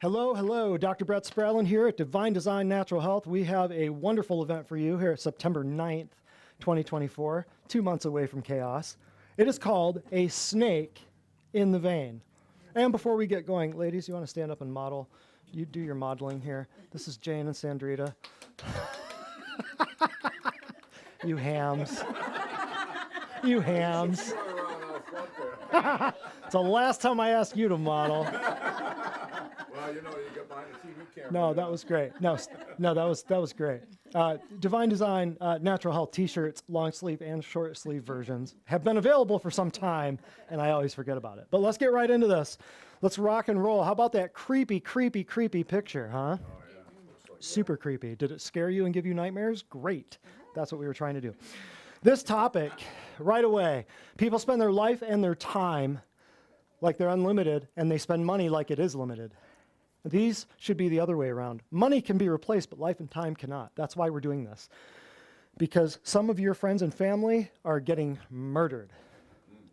Hello. Dr. Brett Spralin here at Divine Design Natural Health. We have a wonderful event for you here at September 9th, 2024, 2 months away from chaos. It is called A Snake in the Vein. And before we get going, ladies, you want to stand up and model? You do your modeling here. This is Jane and Sandrita. You hams. You hams. It's the last time I asked you to model. Well, you get behind the TV camera. No, that was great. No, that was great. Divine Design Natural Health T-shirts, long sleeve and short sleeve versions have been available for some time, and I always forget about it. But let's get right into this. Let's rock and roll. How about that creepy picture, huh? Oh, yeah. Super creepy. Did it scare you and give you nightmares? Great. That's what we were trying to do. This topic, right away, people spend their life and their time like they're unlimited, and they spend money like it is limited. These should be the other way around. Money can be replaced, but life and time cannot. That's why we're doing this. Because some of your friends and family are getting murdered.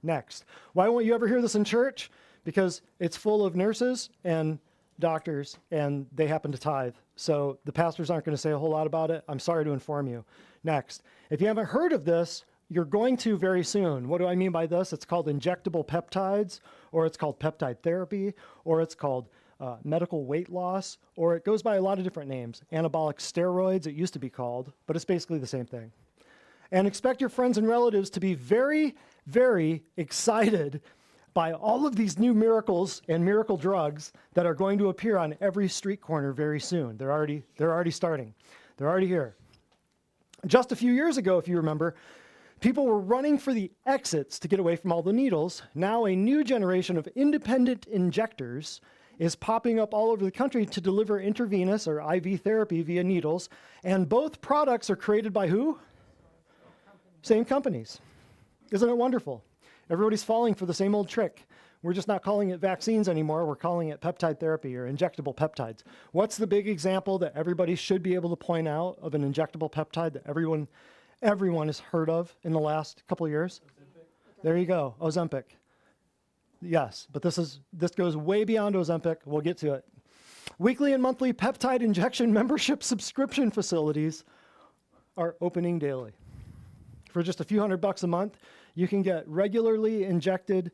Next. Why won't you ever hear this in church? Because it's full of nurses and doctors, and they happen to tithe. So the pastors aren't going to say a whole lot about it. I'm sorry to inform you. Next. If you haven't heard of this, you're going to very soon. What do I mean by this? It's called injectable peptides, or it's called peptide therapy, or it's called medical weight loss, or it goes by a lot of different names. Anabolic steroids, it used to be called, but it's basically the same thing. And expect your friends and relatives to be very, very excited by all of these new miracles and miracle drugs that are going to appear on every street corner very soon. They're already starting. They're already here. Just a few years ago, if you remember, people were running for the exits to get away from all the needles. Now a new generation of independent injectors is popping up all over the country to deliver intravenous or IV therapy via needles. And both products are created by who? Same companies. Isn't it wonderful? Everybody's falling for the same old trick. We're just not calling it vaccines anymore. We're calling it peptide therapy or injectable peptides. What's the big example that everybody should be able to point out of an injectable peptide that everyone has heard of in the last couple of years? There you go, Ozempic. Yes, but this goes way beyond Ozempic. We'll get to it. Weekly and monthly peptide injection membership subscription facilities are opening daily. For just a few $100 a month, you can get regularly injected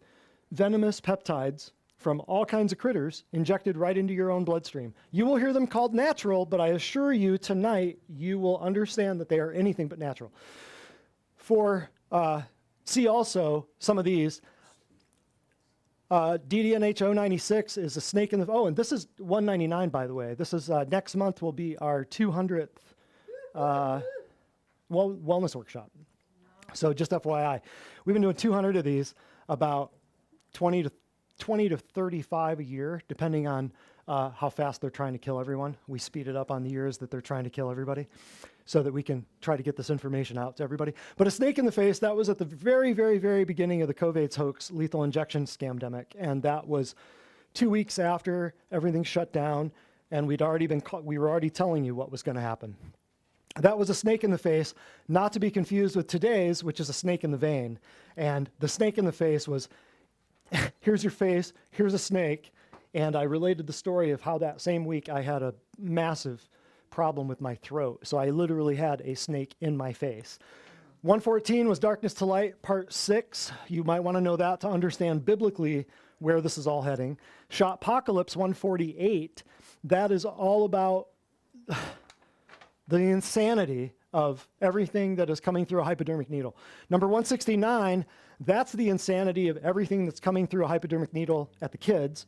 venomous peptides from all kinds of critters injected right into your own bloodstream. You will hear them called natural, but I assure you tonight you will understand that they are anything but natural. See also some of these. DDNH 096 is a snake in the... Oh, and this is $199, by the way. This is next month will be our 200th wellness workshop. So just FYI, we've been doing 200 of these, about 20 to 35 a year, depending on how fast they're trying to kill everyone. We speed it up on the years that they're trying to kill everybody so that we can try to get this information out to everybody. But a snake in the face, that was at the very, very, very beginning of the COVID's hoax, lethal injection scamdemic. And that was 2 weeks after everything shut down, and we were already telling you what was going to happen. That was a snake in the face, not to be confused with today's, which is a snake in the vein. And the snake in the face was, here's your face, here's a snake. And I related the story of how that same week I had a massive problem with my throat. So I literally had a snake in my face. 114 was Darkness to Light, part 6. You might want to know that to understand biblically where this is all heading. Shotpocalypse 148, that is all about the insanity of everything that is coming through a hypodermic needle. Number 169, that's the insanity of everything that's coming through a hypodermic needle at the kids.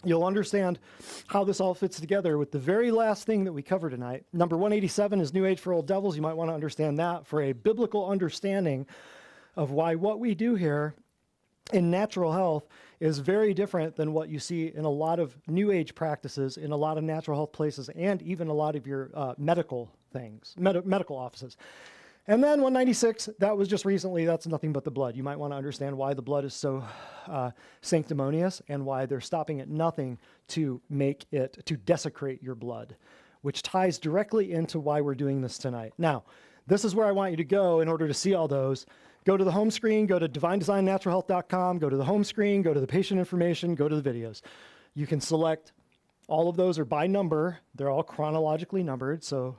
You'll understand how this all fits together with the very last thing that we cover tonight. Number 187 is New Age for Old Devils. You might want to understand that for a biblical understanding of why what we do here in natural health is very different than what you see in a lot of New Age practices, in a lot of natural health places, and even a lot of your medical things, medical offices. And then 196, that was just recently, that's nothing but the blood. You might want to understand why the blood is so sanctimonious and why they're stopping at nothing to desecrate your blood, which ties directly into why we're doing this tonight. Now, this is where I want you to go in order to see all those. Go to the home screen, go to divinedesignnaturalhealth.com, go to the home screen, go to the patient information, go to the videos. You can select All of those are by number. They're all chronologically numbered. So,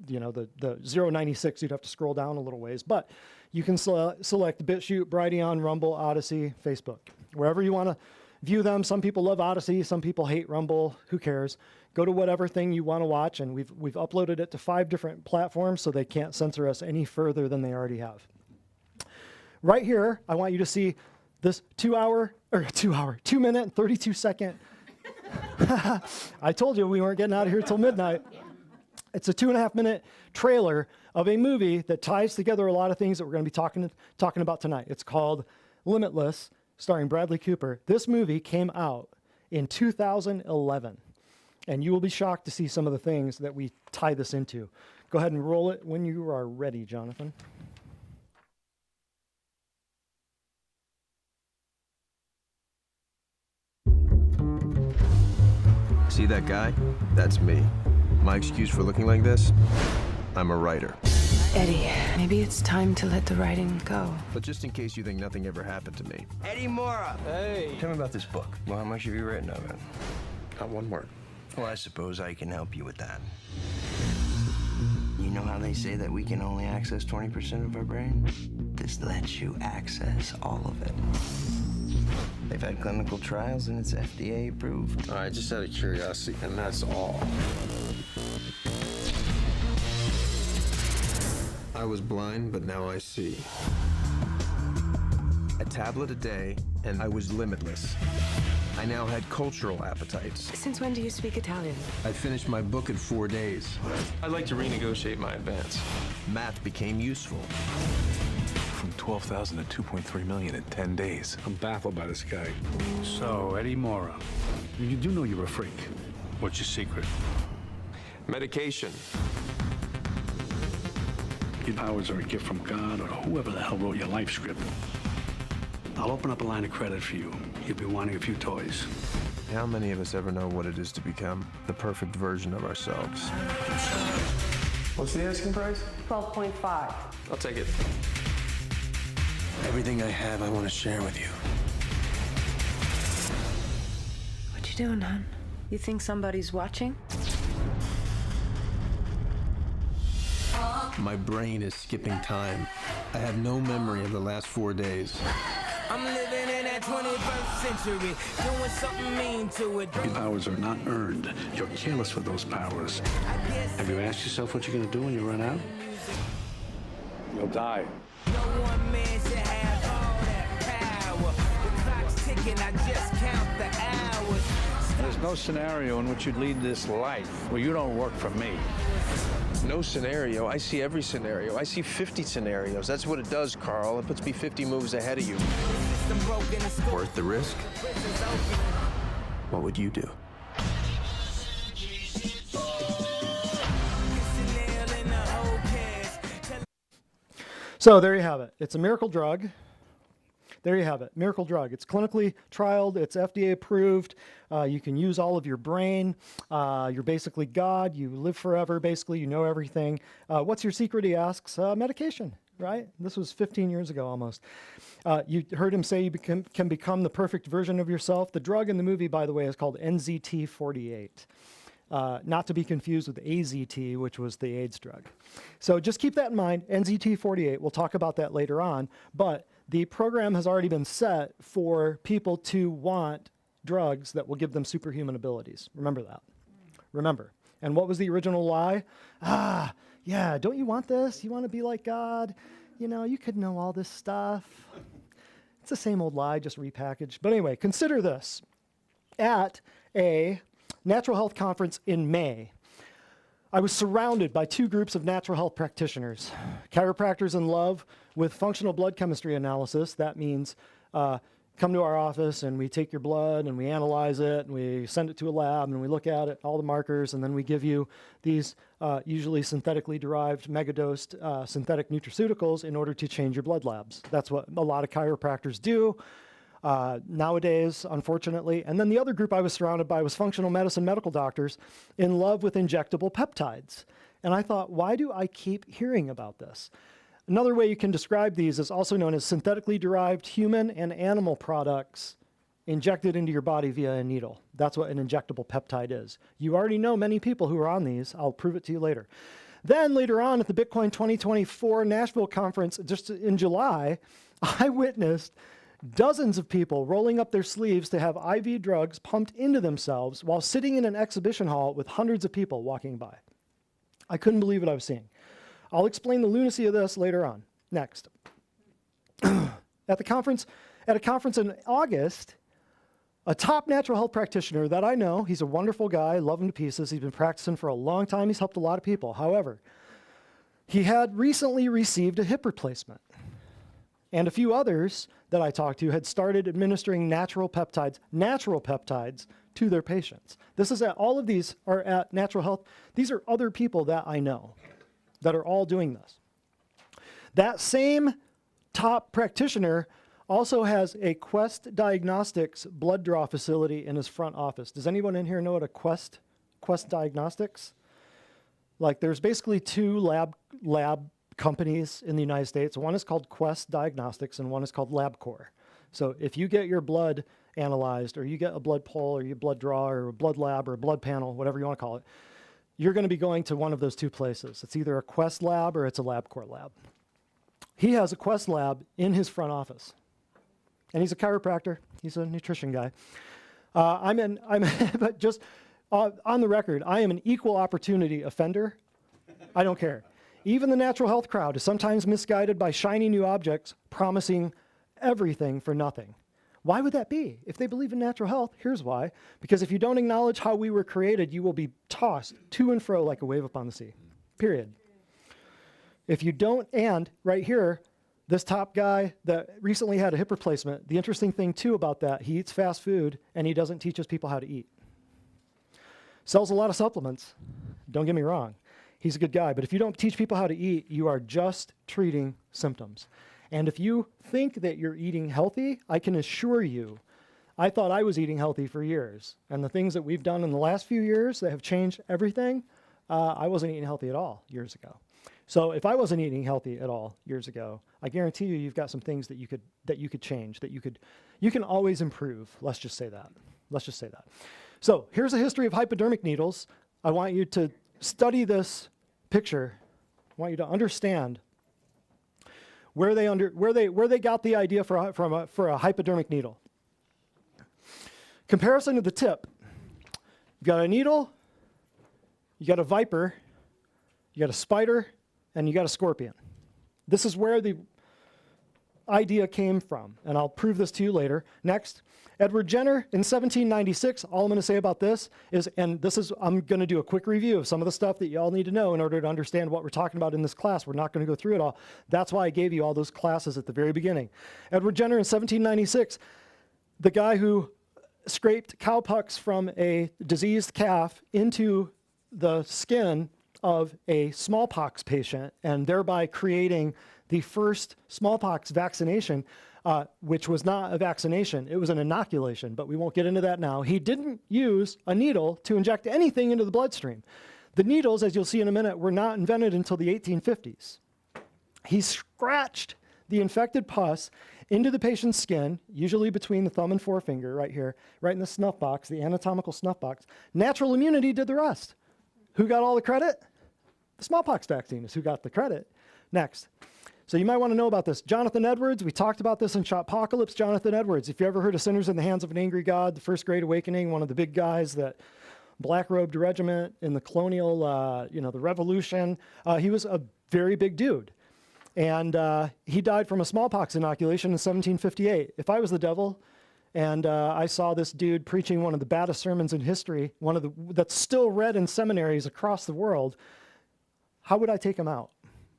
you know, the 096, you'd have to scroll down a little ways. But you can select BitChute, Brighteon, Rumble, Odyssey, Facebook. Wherever you want to view them. Some people love Odyssey. Some people hate Rumble. Who cares? Go to whatever thing you want to watch. And we've uploaded it to 5 different platforms so they can't censor us any further than they already have. Right here, I want you to see this 2 minute and 32 second. I told you we weren't getting out of here till midnight. It's a 2.5 minute trailer of a movie that ties together a lot of things that we're going to be talking about tonight. It's called Limitless, starring Bradley Cooper. This movie came out in 2011, and you will be shocked to see some of the things that we tie this into. Go ahead and roll it when you are ready, Jonathan. See that guy? That's me. My excuse for looking like this? I'm a writer. Eddie, maybe it's time to let the writing go. But just in case you think nothing ever happened to me. Eddie Mora. Hey. Tell me about this book. Well, how much have you written of it? Not one word. Well, I suppose I can help you with that. You know how they say that we can only access 20% of our brain? This lets you access all of it. They've had clinical trials and it's FDA approved. All right, just out of curiosity, and that's all. I was blind, but now I see. A tablet a day, and I was limitless. I now had cultural appetites. Since when do you speak Italian? I finished my book in 4 days. I'd like to renegotiate my advance. Math became useful. From 12,000 to 2.3 million in 10 days. I'm baffled by this guy. So, Eddie Mora, you do know you're a freak. What's your secret? Medication. Your powers are a gift from God or whoever the hell wrote your life script. I'll open up a line of credit for you. You'll be wanting a few toys. How many of us ever know what it is to become the perfect version of ourselves? What's the asking price? 12.5. I'll take it. Everything I have, I want to share with you. What you doing, hon? You think somebody's watching? My brain is skipping time. I have no memory of the last 4 days. I'm living in that 21st century, doing something mean to it. Your powers are not earned. You're careless with those powers. Have you asked yourself what you're going to do when you run out? You'll die. No one man should have all that power. The clock's ticking, I just count the hours. There's no scenario in which you'd lead this life where you don't work for me. No scenario. I see every scenario. I see 50 scenarios. That's what it does, Carl. It puts me 50 moves ahead of you. Worth the risk? What would you do? So there you have it. It's a miracle drug. There you have it. Miracle drug. It's clinically trialed. It's FDA approved. You can use all of your brain. You're basically God. You live forever, basically. You know everything. What's your secret, he asks? Medication, right? This was 15 years ago almost. You heard him say you can become the perfect version of yourself. The drug in the movie, by the way, is called NZT-48. Not to be confused with AZT, which was the AIDS drug. So just keep that in mind, NZT-48. We'll talk about that later on. But the program has already been set for people to want drugs that will give them superhuman abilities. Remember that. Remember. And what was the original lie? Yeah, don't you want this? You want to be like God? You know, you could know all this stuff. It's the same old lie, just repackaged. But anyway, consider this. At a natural health conference in May, I was surrounded by 2 groups of natural health practitioners, chiropractors in love with functional blood chemistry analysis. That means come to our office and we take your blood and we analyze it and we send it to a lab and we look at it, all the markers, and then we give you these usually synthetically derived megadosed synthetic nutraceuticals in order to change your blood labs. That's what a lot of chiropractors do nowadays, unfortunately. And then the other group I was surrounded by was functional medicine medical doctors in love with injectable peptides. And I thought, why do I keep hearing about this? Another way you can describe these is also known as synthetically derived human and animal products injected into your body via a needle. That's what an injectable peptide is. You already know many people who are on these. I'll prove it to you later. Then later on at the Bitcoin 2024 Nashville conference, just in July, I witnessed dozens of people rolling up their sleeves to have IV drugs pumped into themselves while sitting in an exhibition hall with hundreds of people walking by. I couldn't believe what I was seeing. I'll explain the lunacy of this later on. Next. At a conference in August, a top natural health practitioner that I know, he's a wonderful guy, love him to pieces. He's been practicing for a long time. He's helped a lot of people. However, he had recently received a hip replacement. And a few others that I talked to had started administering natural peptides to their patients. All of these are at Natural Health. These are other people that I know that are all doing this. That same top practitioner also has a Quest Diagnostics blood draw facility in his front office. Does anyone in here know what a Quest Diagnostics? Like, there's basically two lab companies in the United States. One is called Quest Diagnostics and one is called LabCorp. So if you get your blood analyzed, or you get a blood poll, or your blood draw, or a blood lab, or a blood panel, whatever you want to call it, you're going to be going to one of those two places. It's either a Quest lab or it's a LabCorp lab. He has a Quest lab in his front office. And he's a chiropractor. He's a nutrition guy. But just on the record, I am an equal opportunity offender. I don't care. Even the natural health crowd is sometimes misguided by shiny new objects promising everything for nothing. Why would that be? If they believe in natural health, here's why. Because if you don't acknowledge how we were created, you will be tossed to and fro like a wave upon the sea. Period. If you don't, and right here, this top guy that recently had a hip replacement, the interesting thing too about that, he eats fast food and he doesn't teach his people how to eat. Sells a lot of supplements. Don't get me wrong. He's a good guy, but if you don't teach people how to eat, you are just treating symptoms. And if you think that you're eating healthy, I can assure you, I thought I was eating healthy for years. And the things that we've done in the last few years that have changed everything, I wasn't eating healthy at all years ago. So if I wasn't eating healthy at all years ago, I guarantee you, you've got some things that you could change, that you can always improve. Let's just say that. So here's a history of hypodermic needles. I want you to study this picture. I want you to understand where they got the idea for a hypodermic needle. Comparison of the tip. You've got a needle, you got a viper, you got a spider, and you got a scorpion. This is where the idea came from, and I'll prove this to you later. Next, Edward Jenner in 1796. All I'm going to say about this is, I'm going to do a quick review of some of the stuff that you all need to know in order to understand what we're talking about in this class. We're not going to go through it all. That's why I gave you all those classes at the very beginning. Edward Jenner in 1796, the guy who scraped cowpox from a diseased calf into the skin of a smallpox patient, and thereby creating the first smallpox vaccination, which was not a vaccination, it was an inoculation, but we won't get into that now. He didn't use a needle to inject anything into the bloodstream. The needles, as you'll see in a minute, were not invented until the 1850s. He scratched the infected pus into the patient's skin, usually between the thumb and forefinger, right here, right in the snuff box, the anatomical snuff box. Natural immunity did the rest. Who got all the credit? The smallpox vaccine is who got the credit. Next. So you might want to know about this. Jonathan Edwards, we talked about this in Shoppocalypse. Jonathan Edwards, if you ever heard of Sinners in the Hands of an Angry God, the First Great Awakening, one of the big guys that black-robed regiment in the colonial, the revolution. He was a very big dude. And he died from a smallpox inoculation in 1758. If I was the devil and I saw this dude preaching one of the baddest sermons in history, that's still read in seminaries across the world, how would I take him out?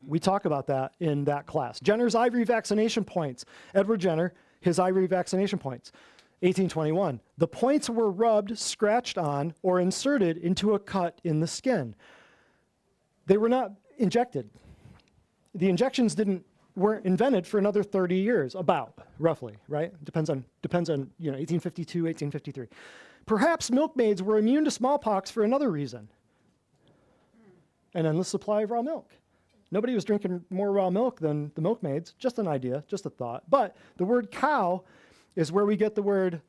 We talk about that in that class. Jenner's ivory vaccination points. Edward Jenner, his ivory vaccination points. 1821. The points were rubbed, scratched on, or inserted into a cut in the skin. They were not injected. The injections weren't invented for another 30 years, roughly, right? Depends on 1852, 1853. Perhaps milkmaids were immune to smallpox for another reason. An endless supply of raw milk. Nobody was drinking more raw milk than the milkmaids. Just an idea, just a thought. But the word cow is where we get the word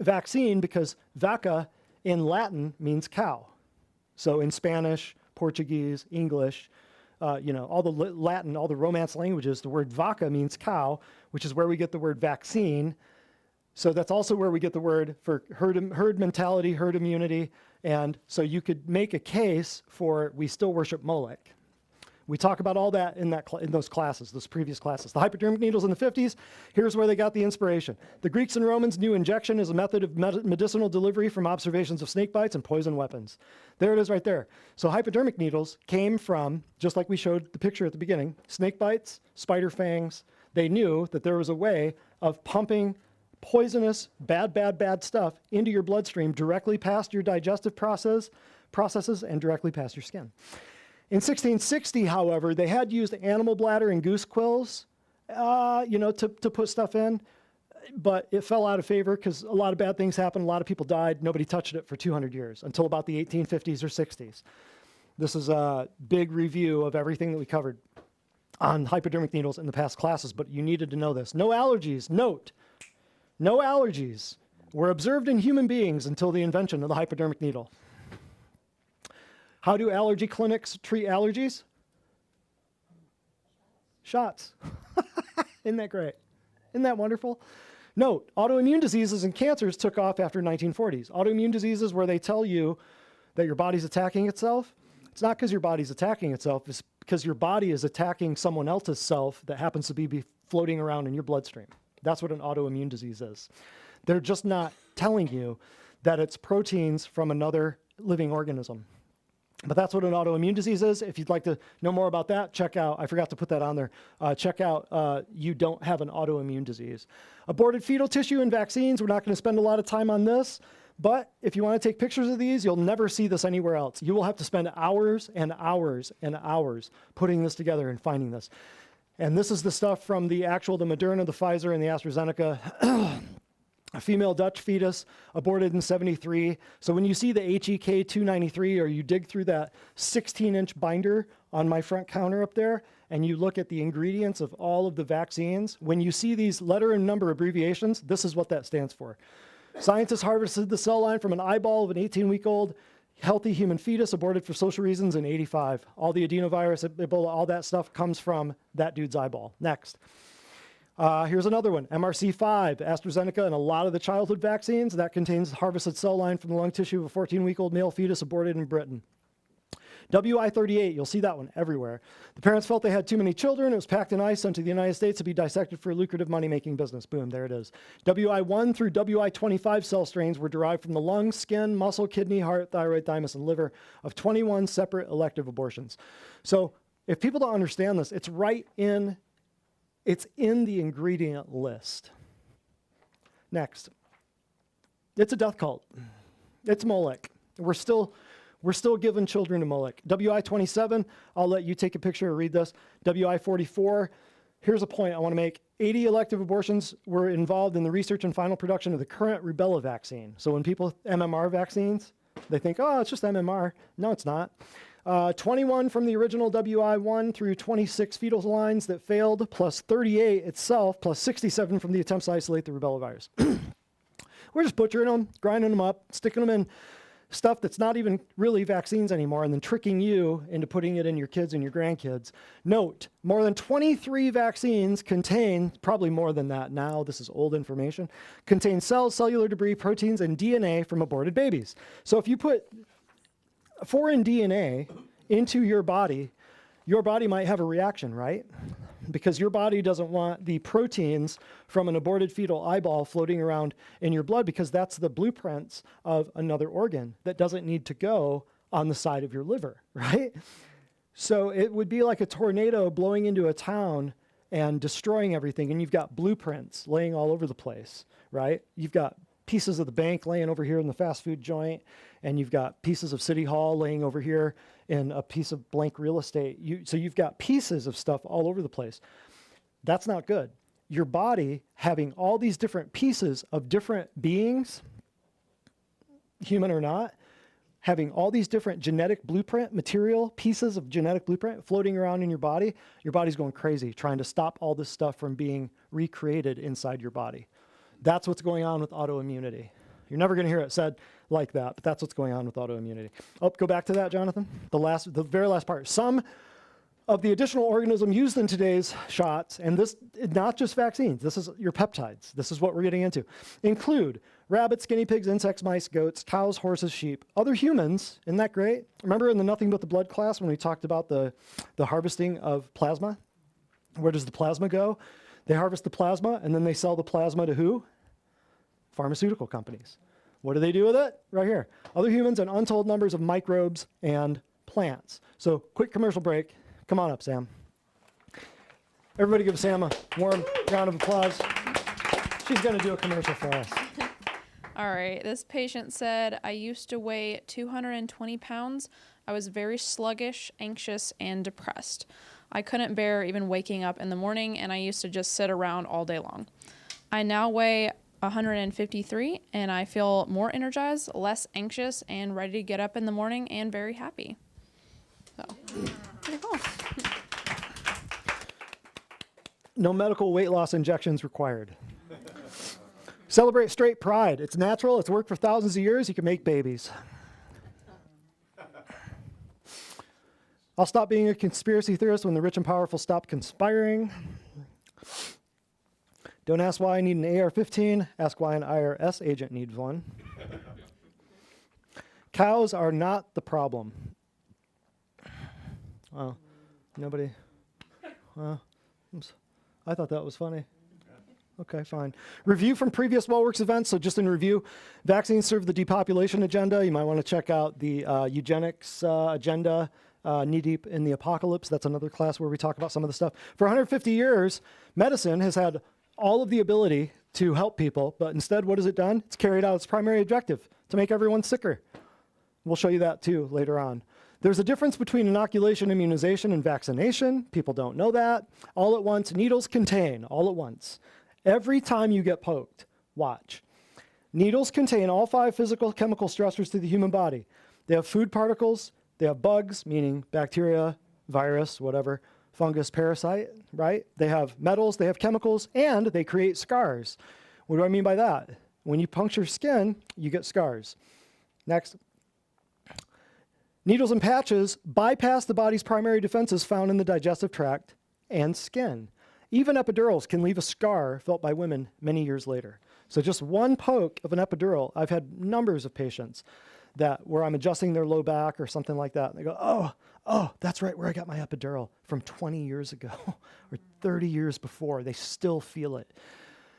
vaccine because vaca in Latin means cow. So in Spanish, Portuguese, English, all the Latin, all the Romance languages, the word vaca means cow, which is where we get the word vaccine. So that's also where we get the word for herd mentality, herd immunity. And so you could make a case for we still worship Molech. We talk about all that in those classes, those previous classes. The hypodermic needles in the 50s, here's where they got the inspiration. The Greeks and Romans knew injection as a method of medicinal delivery from observations of snake bites and poison weapons. There it is right there. So hypodermic needles came from, just like we showed the picture at the beginning, snake bites, spider fangs. They knew that there was a way of pumping poisonous, bad stuff into your bloodstream directly past your digestive processes and directly past your skin. In 1660, however, they had used animal bladder and goose quills, to put stuff in, but it fell out of favor because a lot of bad things happened. A lot of people died. Nobody touched it for 200 years until about the 1850s or 60s. This is a big review of everything that we covered on hypodermic needles in the past classes, but you needed to know this. No allergies. Note, no allergies were observed in human beings until the invention of the hypodermic needle. How do allergy clinics treat allergies? Shots. Isn't that great? Isn't that wonderful? Note, autoimmune diseases and cancers took off after 1940s. Autoimmune diseases where they tell you that your body's attacking itself. It's not because your body's attacking itself. It's because your body is attacking someone else's self that happens to be floating around in your bloodstream. That's what an autoimmune disease is. They're just not telling you that it's proteins from another living organism. But that's what an autoimmune disease is. If you'd like to know more about that, check out, I forgot to put that on there, check out You Don't Have an Autoimmune Disease. Aborted fetal tissue and vaccines, we're not going to spend a lot of time on this, but if you want to take pictures of these, you'll never see this anywhere else. You will have to spend hours and hours and hours putting this together and finding this. And this is the stuff from the Moderna, the Pfizer, and the AstraZeneca. A female Dutch fetus aborted in 73. So when you see the HEK 293 or you dig through that 16-inch binder on my front counter up there and you look at the ingredients of all of the vaccines, when you see these letter and number abbreviations, this is what that stands for. Scientists harvested the cell line from an eyeball of an 18-week-old healthy human fetus aborted for social reasons in 85. All the adenovirus, Ebola, all that stuff comes from that dude's eyeball. Next. Here's another one, MRC5, AstraZeneca, and a lot of the childhood vaccines. That contains harvested cell line from the lung tissue of a 14-week-old male fetus aborted in Britain. WI-38, you'll see that one everywhere. The parents felt they had too many children. It was packed in ice sent to the United States to be dissected for a lucrative money-making business. Boom, there it is. WI-1 through WI-25 cell strains were derived from the lung, skin, muscle, kidney, heart, thyroid, thymus, and liver of 21 separate elective abortions. So if people don't understand this, it's in the ingredient list. Next. It's a death cult. It's Molech. We're still giving children to Molech. WI-27, I'll let you take a picture or read this. WI-44, here's a point I want to make. 80 elective abortions were involved in the research and final production of the current rubella vaccine. So when people, MMR vaccines, they think, oh, it's just MMR. No, it's not. 21 from the original WI-1 through 26 fetal lines that failed, plus 38 itself, plus 67 from the attempts to isolate the rubella virus. We're just butchering them, grinding them up, sticking them in stuff that's not even really vaccines anymore, and then tricking you into putting it in your kids and your grandkids. Note, more than 23 vaccines contain, probably more than that now, this is old information, contain cells, cellular debris, proteins, and DNA from aborted babies. So if you put foreign DNA into your body might have a reaction, right? Because your body doesn't want the proteins from an aborted fetal eyeball floating around in your blood because that's the blueprints of another organ that doesn't need to go on the side of your liver, right? So it would be like a tornado blowing into a town and destroying everything, and you've got blueprints laying all over the place, right? You've got pieces of the bank laying over here in the fast food joint, and you've got pieces of City Hall laying over here in a piece of blank real estate. So you've got pieces of stuff all over the place. That's not good. Your body having all these different pieces of different beings, human or not, having all these different genetic blueprint material, pieces of genetic blueprint floating around in your body's going crazy, trying to stop all this stuff from being recreated inside your body. That's what's going on with autoimmunity. You're never going to hear it said like that, but that's what's going on with autoimmunity. Oh, go back to that, Jonathan. The very last part. Some of the additional organism used in today's shots, and this not just vaccines, this is your peptides. This is what we're getting into. Include rabbits, guinea pigs, insects, mice, goats, cows, horses, sheep, other humans. Isn't that great? Remember in the Nothing But the Blood class when we talked about the harvesting of plasma? Where does the plasma go? They harvest the plasma, and then they sell the plasma to who? Pharmaceutical companies. What do they do with it? Right here. Other humans and untold numbers of microbes and plants. So quick commercial break. Come on up, Sam. Everybody give Sam a warm round of applause. She's going to do a commercial for us. All right. This patient said, I used to weigh 220 pounds. I was very sluggish, anxious, and depressed. I couldn't bear even waking up in the morning, and I used to just sit around all day long. I now weigh 153, and I feel more energized, less anxious, and ready to get up in the morning and very happy. So, pretty cool. No medical weight loss injections required. Celebrate straight pride. It's natural. It's worked for thousands of years. You can make babies. I'll stop being a conspiracy theorist when the rich and powerful stop conspiring. Don't ask why I need an AR-15. Ask why an IRS agent needs one. Cows are not the problem. Well, nobody. Well, I thought that was funny. Okay, fine. Review from previous WellWorks events. So just in review, vaccines serve the depopulation agenda. You might want to check out the eugenics agenda, Knee Deep in the Apocalypse. That's another class where we talk about some of the stuff. For 150 years, medicine has had all of the ability to help people, but instead, what has it done? It's carried out its primary objective, to make everyone sicker. We'll show you that too later on. There's a difference between inoculation, immunization, and vaccination. People don't know that. All at once, needles contain, all at once. Every time you get poked, watch. Needles contain all 5 physical chemical stressors to the human body. They have food particles, they have bugs, meaning bacteria, virus, whatever, fungus, parasite, right? They have metals, they have chemicals, and they create scars. What do I mean by that? When you puncture skin, you get scars. Next. Needles and patches bypass the body's primary defenses found in the digestive tract and skin. Even epidurals can leave a scar felt by women many years later. So just one poke of an epidural, I've had numbers of patients where I'm adjusting their low back or something like that. And they go, oh, that's right where I got my epidural from 20 years ago or 30 years before. They still feel it.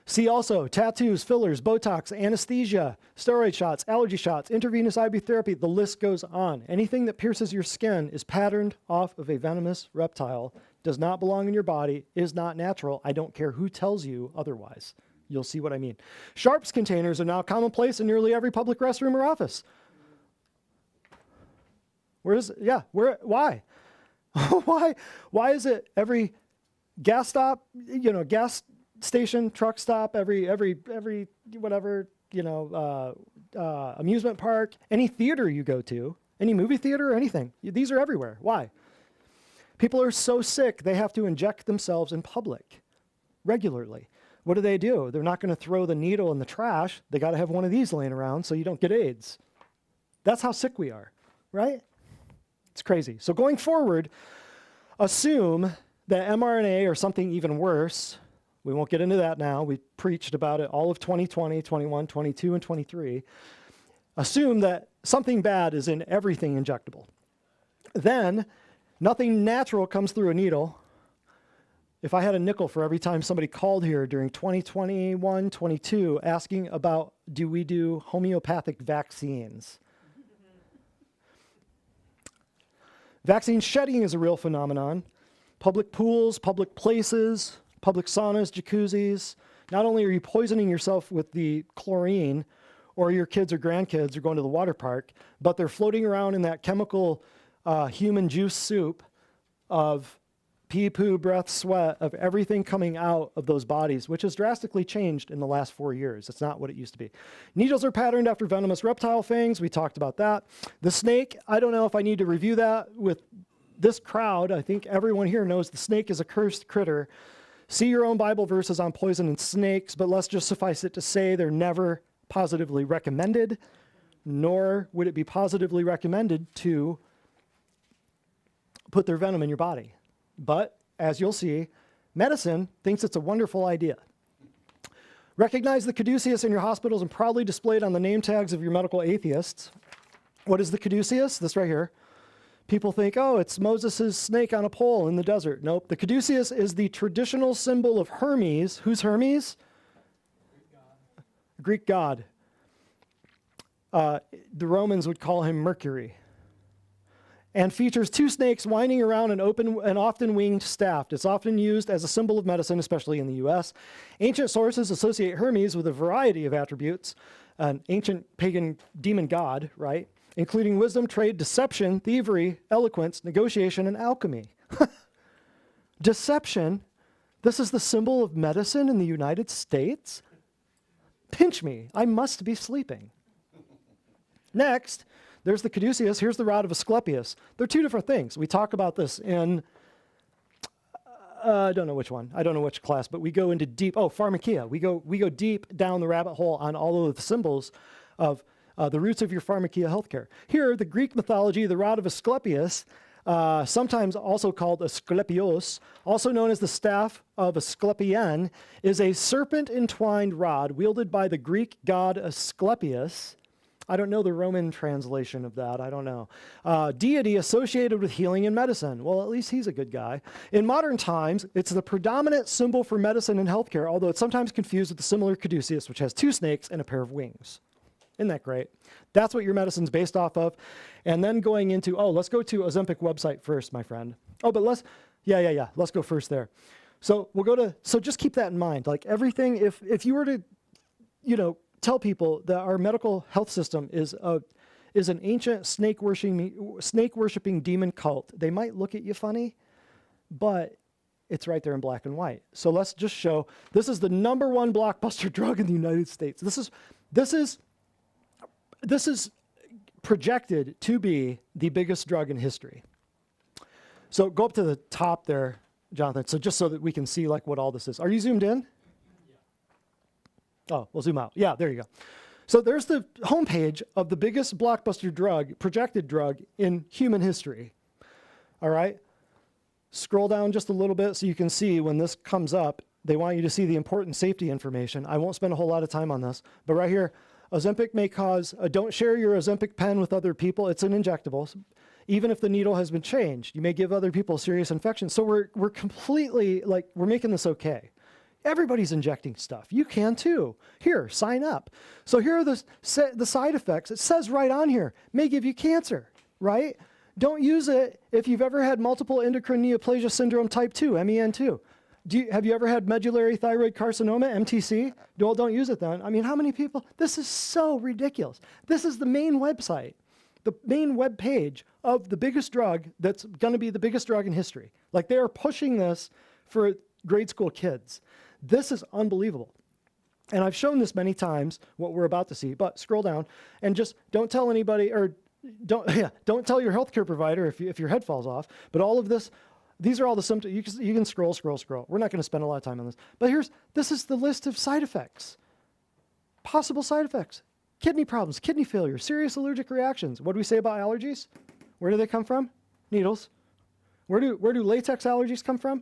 See also tattoos, fillers, Botox, anesthesia, steroid shots, allergy shots, intravenous IV therapy. The list goes on. Anything that pierces your skin is patterned off of a venomous reptile, does not belong in your body, is not natural. I don't care who tells you otherwise. You'll see what I mean. Sharps containers are now commonplace in nearly every public restroom or office. Why? Why is it every gas stop, gas station, truck stop, every whatever, amusement park, any theater you go to, any movie theater or anything, these are everywhere. Why? People are so sick, they have to inject themselves in public regularly. What do? They're not going to throw the needle in the trash. They got to have one of these laying around so you don't get AIDS. That's how sick we are, right? It's crazy. So going forward, assume that mRNA or something even worse, we won't get into that now. We preached about it all of 2020, 21, 22, and 23. Assume that something bad is in everything injectable. Then nothing natural comes through a needle. If I had a nickel for every time somebody called here during 2021, 22, asking about, do we do homeopathic vaccines? Vaccine shedding is a real phenomenon. Public pools, public places, public saunas, jacuzzis. Not only are you poisoning yourself with the chlorine, or your kids or grandkids are going to the water park, but they're floating around in that chemical human juice soup of pee, poo, breath, sweat, of everything coming out of those bodies, which has drastically changed in the last 4 years. It's not what it used to be. Needles are patterned after venomous reptile fangs. We talked about that. The snake, I don't know if I need to review that with this crowd. I think everyone here knows the snake is a cursed critter. See your own Bible verses on poison and snakes, but let's just suffice it to say they're never positively recommended, nor would it be positively recommended to put their venom in your body. But, as you'll see, medicine thinks it's a wonderful idea. Recognize the caduceus in your hospitals and proudly displayed on the name tags of your medical atheists. What is the caduceus? This right here. People think, oh, it's Moses' snake on a pole in the desert. Nope. The caduceus is the traditional symbol of Hermes. Who's Hermes? Greek god. The Romans would call him Mercury. And features two snakes winding around an open and often winged staff. It's often used as a symbol of medicine, especially in the US. Ancient sources associate Hermes with a variety of attributes, an ancient pagan demon god, right? Including wisdom, trade, deception, thievery, eloquence, negotiation, and alchemy. Deception? This is the symbol of medicine in the United States? Pinch me, I must be sleeping. Next, there's the caduceus. Here's the rod of Asclepius. They're two different things. We talk about this in, I don't know which one. I don't know which class, but we go into deep, pharmakia. We go deep down the rabbit hole on all of the symbols of the roots of your pharmakia healthcare. Here, the Greek mythology, the rod of Asclepius, sometimes also called Asclepios, also known as the staff of Asclepian, is a serpent-entwined rod wielded by the Greek god Asclepius. I don't know the Roman translation of that. I don't know. Deity associated with healing and medicine. Well, at least he's a good guy. In modern times, it's the predominant symbol for medicine and healthcare, although it's sometimes confused with the similar caduceus, which has two snakes and a pair of wings. Isn't that great? That's what your medicine's based off of. And then going into, let's go to Ozempic website first, my friend. But let's go first there. So so just keep that in mind. Like everything, if you were to, tell people that our medical health system is an ancient snake worshiping demon cult, they might look at you funny, but it's right there in black and white. So let's just show, this is the #1 blockbuster drug in the United States. This is projected to be the biggest drug in history. So go up to the top there, Jonathan, so just so that we can see like what all this is. Are you zoomed in? Oh, we'll zoom out. Yeah, there you go. So there's the homepage of the biggest blockbuster drug, projected drug in human history. All right? Scroll down just a little bit so you can see when this comes up, they want you to see the important safety information. I won't spend a whole lot of time on this, but right here, Ozempic may cause, don't share your Ozempic pen with other people. It's an injectable. Even if the needle has been changed, you may give other people serious infections. So we're completely, we're making this okay. Everybody's injecting stuff. You can too. Here, sign up. So here are the side effects. It says right on here, may give you cancer, right? Don't use it if you've ever had multiple endocrine neoplasia syndrome type 2, MEN2. Have you ever had medullary thyroid carcinoma, MTC? Well, don't use it then. I mean, how many people? This is so ridiculous. This is the main website, the main web page of the biggest drug that's going to be the biggest drug in history. Like they are pushing this for grade school kids. This is unbelievable. And I've shown this many times, what we're about to see, but scroll down and just don't tell anybody, or don't tell your healthcare provider if your head falls off. But all of this, these are all the symptoms. You can scroll. We're not going to spend a lot of time on this. But this is the list of side effects. Possible side effects. Kidney problems, kidney failure, serious allergic reactions. What do we say about allergies? Where do they come from? Needles. Where do latex allergies come from?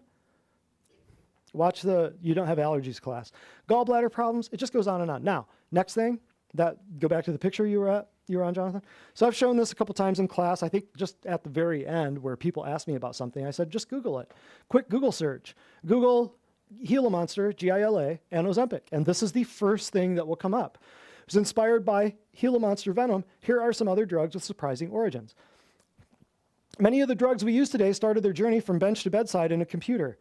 Watch you don't have allergies class. Gallbladder problems, it just goes on and on. Now, next thing, go back to the picture you were on, Jonathan. So I've shown this a couple times in class. I think just at the very end where people ask me about something, I said, just Google it. Quick Google search. Google Gila Monster, Gila, and Ozempic. And this is the first thing that will come up. It was inspired by Gila Monster venom. Here are some other drugs with surprising origins. Many of the drugs we use today started their journey from bench to bedside in a computer.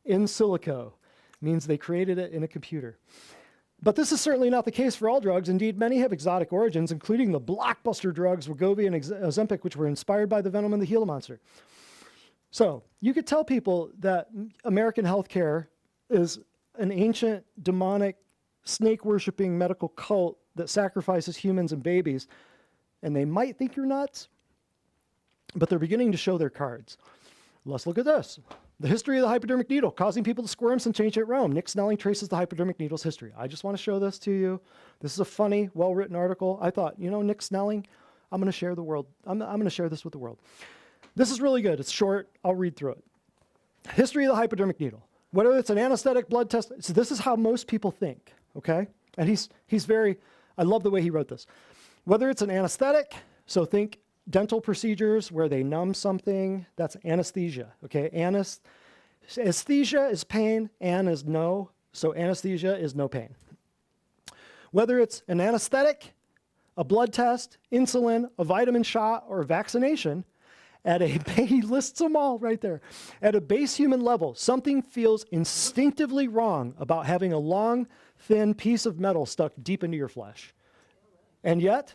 In silico means they created it in a computer. But this is certainly not the case for all drugs. Indeed, many have exotic origins, including the blockbuster drugs Wegovy and Ozempic, which were inspired by the venom in the Gila Monster. So you could tell people that American healthcare is an ancient, demonic, snake-worshipping medical cult that sacrifices humans and babies, and they might think you're nuts, but they're beginning to show their cards. Let's look at this. The history of the hypodermic needle, causing people to squirm since ancient Rome. Nick Snelling traces the hypodermic needle's history. I just want to show this to you. This is a funny, well-written article. I thought, Nick Snelling, I'm going to share the world. I'm going to share this with the world. This is really good. It's short. I'll read through it. History of the hypodermic needle. Whether it's an anesthetic, blood test, so this is how most people think, okay? And he's very, I love the way he wrote this. Whether it's an anesthetic, so think dental procedures where they numb something, that's anesthesia, okay? Anesthesia is pain, an is no, so anesthesia is no pain. Whether it's an anesthetic, a blood test, insulin, a vitamin shot, or a vaccination, he lists them all right there. At a base human level, something feels instinctively wrong about having a long, thin piece of metal stuck deep into your flesh. And yet,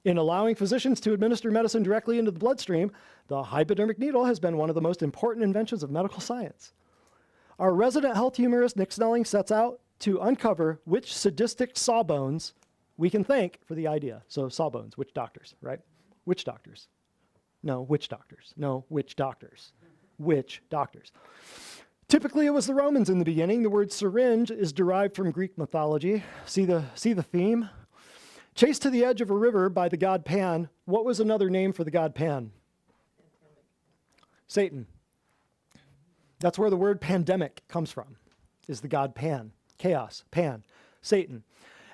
in allowing physicians to administer medicine directly into the bloodstream, the hypodermic needle has been one of the most important inventions of medical science. Our resident health humorist, Nick Snelling, sets out to uncover which sadistic sawbones we can thank for the idea. So sawbones, witch doctors, right? Witch doctors. No, witch doctors. No, witch doctors. Witch doctors. Typically, it was the Romans in the beginning. The word syringe is derived from Greek mythology. See the theme? Chased to the edge of a river by the god Pan. What was another name for the god Pan? Satan. That's where the word pandemic comes from, is the god Pan. Chaos, Pan, Satan.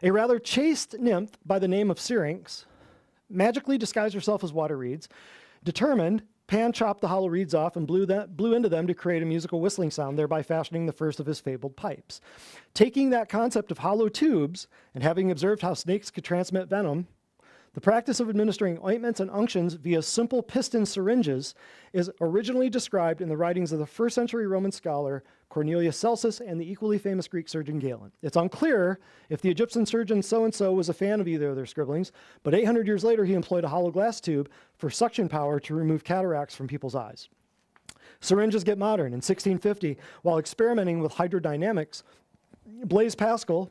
A rather chaste nymph by the name of Syrinx magically disguised herself as water reeds. Determined, Pan chopped the hollow reeds off and blew into them to create a musical whistling sound, thereby fashioning the first of his fabled pipes. Taking that concept of hollow tubes and having observed how snakes could transmit venom, the practice of administering ointments and unctions via simple piston syringes is originally described in the writings of the first century Roman scholar Cornelius Celsus and the equally famous Greek surgeon Galen. It's unclear if the Egyptian surgeon so-and-so was a fan of either of their scribblings, but 800 years later he employed a hollow glass tube for suction power to remove cataracts from people's eyes. Syringes get modern. In 1650, while experimenting with hydrodynamics, Blaise Pascal,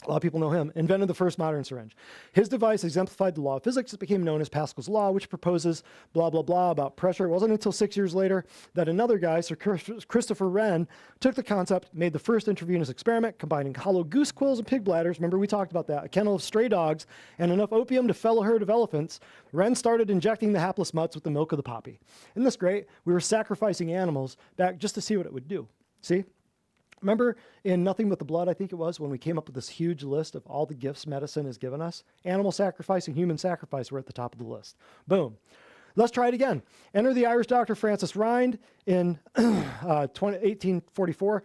a lot of people know him, invented the first modern syringe. His device exemplified the law of physics. It became known as Pascal's law, which proposes blah, blah, blah about pressure. It wasn't until 6 years later that another guy, Sir Christopher Wren, took the concept, made the first intravenous experiment, combining hollow goose quills and pig bladders. Remember, we talked about that. A kennel of stray dogs and enough opium to fell a herd of elephants. Wren started injecting the hapless mutts with the milk of the poppy. Isn't this great? We were sacrificing animals back just to see what it would do. See? Remember in Nothing But the Blood, I think it was, when we came up with this huge list of all the gifts medicine has given us? Animal sacrifice and human sacrifice were at the top of the list. Boom. Let's try it again. Enter the Irish doctor Francis Rind in 1844.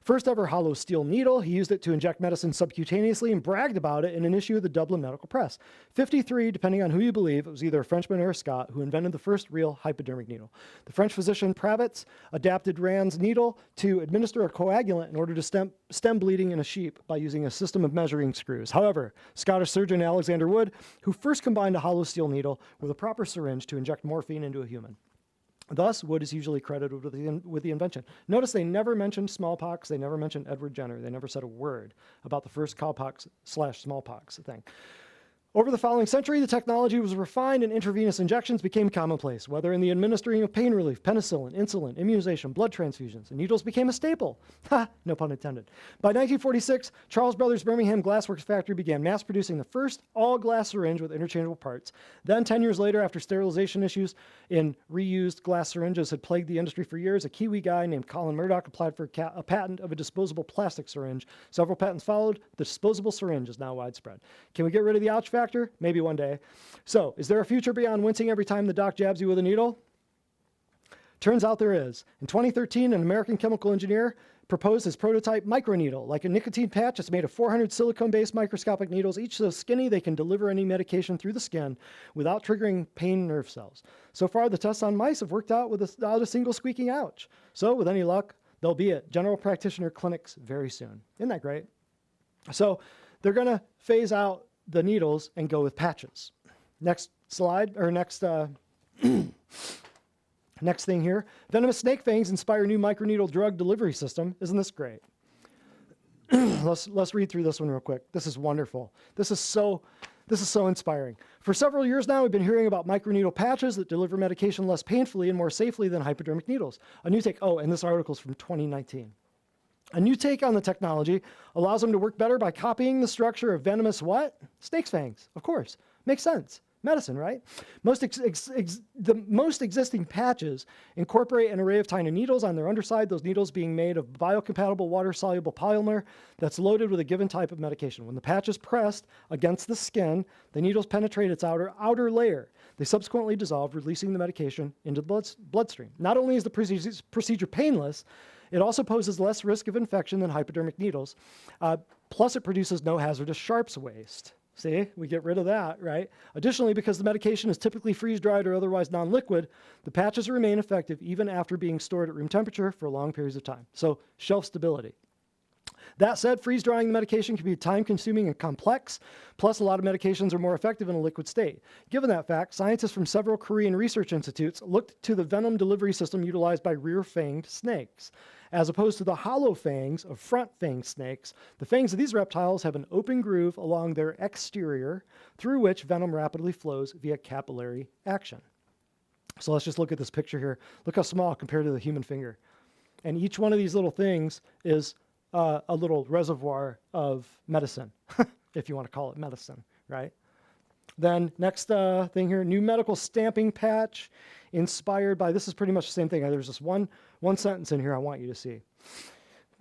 First ever hollow steel needle. He used it to inject medicine subcutaneously and bragged about it in an issue of the Dublin Medical Press. 53, depending on who you believe, it was either a Frenchman or a Scot who invented the first real hypodermic needle. The French physician Pravitz adapted Rand's needle to administer a coagulant in order to stem bleeding in a sheep by using a system of measuring screws. However, Scottish surgeon Alexander Wood, who first combined a hollow steel needle with a proper syringe to inject morphine into a human. Thus, Wood is usually credited with the invention. Notice they never mentioned smallpox. They never mentioned Edward Jenner. They never said a word about the first cowpox/smallpox thing. Over the following century, the technology was refined and intravenous injections became commonplace, whether in the administering of pain relief, penicillin, insulin, immunization, blood transfusions, and needles became a staple. Ha! No pun intended. By 1946, Charles Brothers Birmingham Glassworks Factory began mass producing the first all-glass syringe with interchangeable parts. Then, 10 years later, after sterilization issues in reused glass syringes had plagued the industry for years, a Kiwi guy named Colin Murdoch applied for a patent of a disposable plastic syringe. Several patents followed. The disposable syringe is now widespread. Can we get rid of the ouch factor? Maybe one day. So, is there a future beyond wincing every time the doc jabs you with a needle? Turns out there is. In 2013, an American chemical engineer proposed his prototype microneedle. Like a nicotine patch, it's made of 400 silicone-based microscopic needles, each so skinny they can deliver any medication through the skin without triggering pain nerve cells. So far, the tests on mice have worked out without a single squeaking ouch. So, with any luck, they'll be at general practitioner clinics very soon. Isn't that great? So, they're going to phase out the needles and go with patches. Next slide, or next next thing here. Venomous snake fangs inspire new microneedle drug delivery system. Isn't this great? Let's read through this one real quick. This is wonderful. This is so This is so inspiring. For several years now, we've been hearing about microneedle patches that deliver medication less painfully and more safely than hypodermic needles. A new take, and this article is from 2019. A new take on the technology allows them to work better by copying the structure of venomous what? Snake's fangs, of course. Makes sense. Medicine, right? The most existing patches incorporate an array of tiny needles on their underside, those needles being made of biocompatible water-soluble polymer that's loaded with a given type of medication. When the patch is pressed against the skin, the needles penetrate its outer layer. They subsequently dissolve, releasing the medication into the bloodstream. Not only is the procedure painless, it also poses less risk of infection than hypodermic needles. Plus, it produces no hazardous sharps waste. See, we get rid of that, right? Additionally, because the medication is typically freeze-dried or otherwise non-liquid, the patches remain effective even after being stored at room temperature for long periods of time. So, shelf stability. That said, freeze-drying the medication can be time-consuming and complex, plus a lot of medications are more effective in a liquid state. Given that fact, scientists from several Korean research institutes looked to the venom delivery system utilized by rear-fanged snakes. As opposed to the hollow fangs of front-fanged snakes, the fangs of these reptiles have an open groove along their exterior through which venom rapidly flows via capillary action. So let's just look at this picture here. Look how small compared to the human finger. And each one of these little things is a little reservoir of medicine, if you want to call it medicine, right? Then next thing here, new medical stamping patch inspired by, this is pretty much the same thing. There's this one sentence in here I want you to see.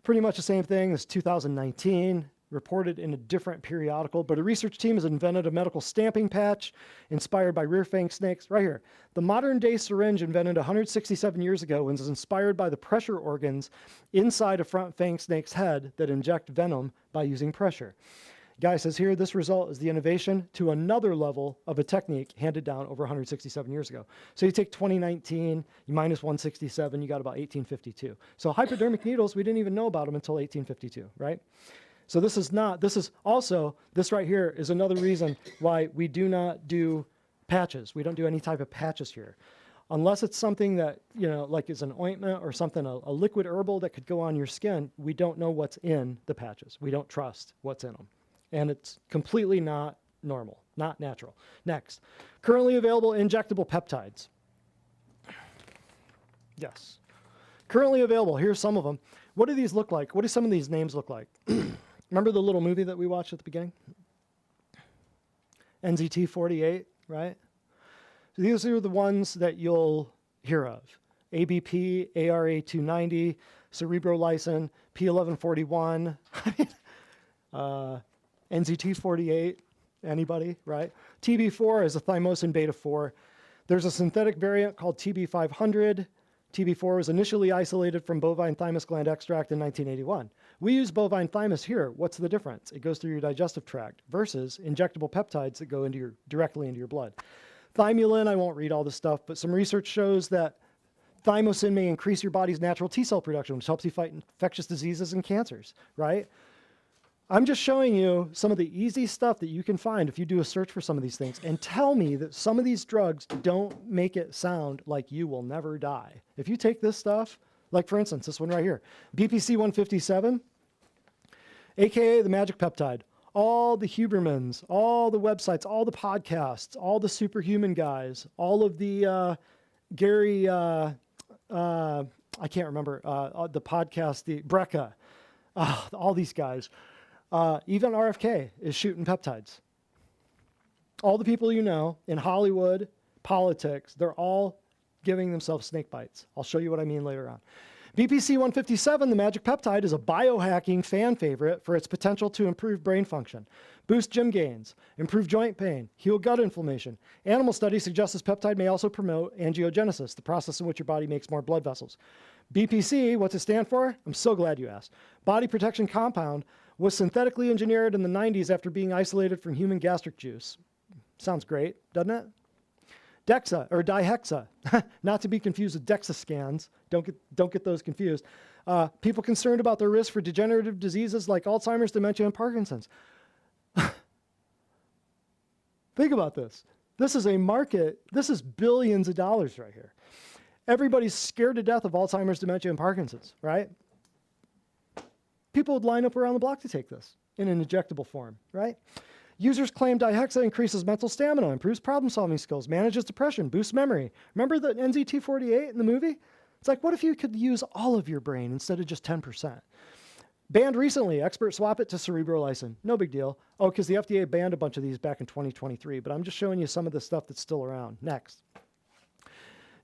Pretty much the same thing. This is 2019, reported in a different periodical, but a research team has invented a medical stamping patch inspired by rear-fang snakes. Right here. The modern-day syringe invented 167 years ago was inspired by the pressure organs inside a front-fang snake's head that inject venom by using pressure. Guy says here, this result is the innovation to another level of a technique handed down over 167 years ago. So you take 2019, you minus 167, you got about 1852. So hypodermic needles, we didn't even know about them until 1852, right? So this is right here is another reason why we do not do patches. We don't do any type of patches here. Unless it's something that, like is an ointment or something, a liquid herbal that could go on your skin, we don't know what's in the patches. We don't trust what's in them. And it's completely not normal, not natural. Next, currently available injectable peptides. Yes. Currently available, here's some of them. What do these look like? What do some of these names look like? Remember the little movie that we watched at the beginning? NZT 48, right? So these are the ones that you'll hear of. ABP, ARA 290, cerebrolysin, P1141, NZT 48, anybody, right? TB4 is a thymosin beta 4. There's a synthetic variant called TB500. TB4 was initially isolated from bovine thymus gland extract in 1981. We use bovine thymus here. What's the difference? It goes through your digestive tract versus injectable peptides that go directly into your blood. Thymulin, I won't read all this stuff, but some research shows that thymosin may increase your body's natural T cell production, which helps you fight infectious diseases and cancers, right? I'm just showing you some of the easy stuff that you can find if you do a search for some of these things, and tell me that some of these drugs don't make it sound like you will never die. If you take this stuff, like for instance, this one right here, BPC 157, AKA the magic peptide, all the Hubermans, all the websites, all the podcasts, all the superhuman guys, all of the Gary, I can't remember, the podcast, the Brecca, all these guys. Even RFK is shooting peptides. All the people you know in Hollywood, politics, they're all giving themselves snake bites. I'll show you what I mean later on. BPC 157, the magic peptide, is a biohacking fan favorite for its potential to improve brain function, boost gym gains, improve joint pain, heal gut inflammation. Animal studies suggest this peptide may also promote angiogenesis, the process in which your body makes more blood vessels. BPC, what's it stand for? I'm so glad you asked. Body protection compound was synthetically engineered in the 90s after being isolated from human gastric juice. Sounds great, doesn't it? Dexa, or dihexa, not to be confused with DEXA scans. Don't get those confused. People concerned about their risk for degenerative diseases like Alzheimer's, dementia, and Parkinson's. Think about this. This is a market. This is billions of dollars right here. Everybody's scared to death of Alzheimer's, dementia, and Parkinson's, right? People would line up around the block to take this in an injectable form, right? Users claim dihexa increases mental stamina, improves problem-solving skills, manages depression, boosts memory. Remember the NZT48 in the movie? It's like, what if you could use all of your brain instead of just 10%? Banned recently. Experts swap it to cerebrolysin. No big deal. Oh, because the FDA banned a bunch of these back in 2023, but I'm just showing you some of the stuff that's still around. Next.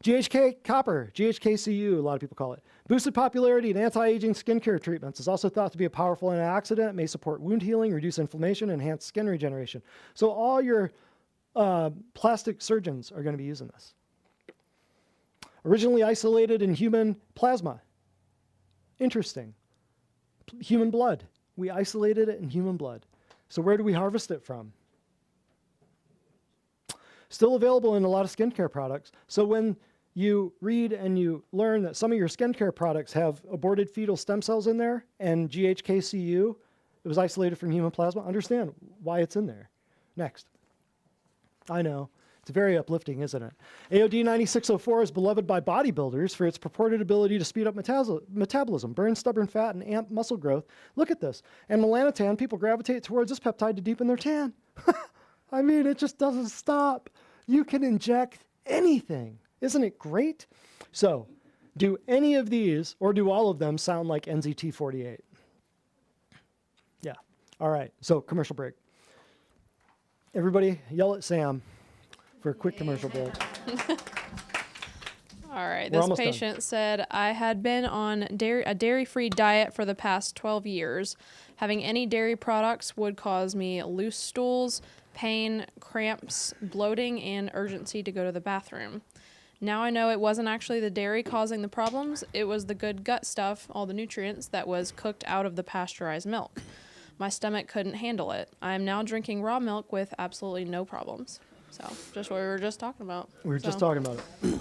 GHK copper, GHKCU, a lot of people call it. Boosted popularity in anti-aging skincare treatments. Is also thought to be a powerful antioxidant, may support wound healing, reduce inflammation, enhance skin regeneration. So all your plastic surgeons are going to be using this. Originally isolated in human plasma. Interesting. Human blood. We isolated it in human blood. So where do we harvest it from? Still available in a lot of skincare products. So when you read and you learn that some of your skincare products have aborted fetal stem cells in there and GHKCU, it was isolated from human plasma, understand why it's in there. Next. I know. It's very uplifting, isn't it? AOD 9604 is beloved by bodybuilders for its purported ability to speed up metabolism, burn stubborn fat, and amp muscle growth. Look at this. And melanotan, people gravitate towards this peptide to deepen their tan. I mean, it just doesn't stop. You can inject anything. Isn't it great? So, do any of these, or do all of them, sound like NZT48? Yeah. All right. So, commercial break. Everybody yell at Sam for a quick commercial break. All right. We're This patient said, I had been on a dairy-free diet for the past 12 years. Having any dairy products would cause me loose stools, pain, cramps, bloating, and urgency to go to the bathroom. Now I know it wasn't actually the dairy causing the problems. It was the good gut stuff, all the nutrients, that was cooked out of the pasteurized milk. My stomach couldn't handle it. I am now drinking raw milk with absolutely no problems. So, just what we were just talking about. We were just talking about it.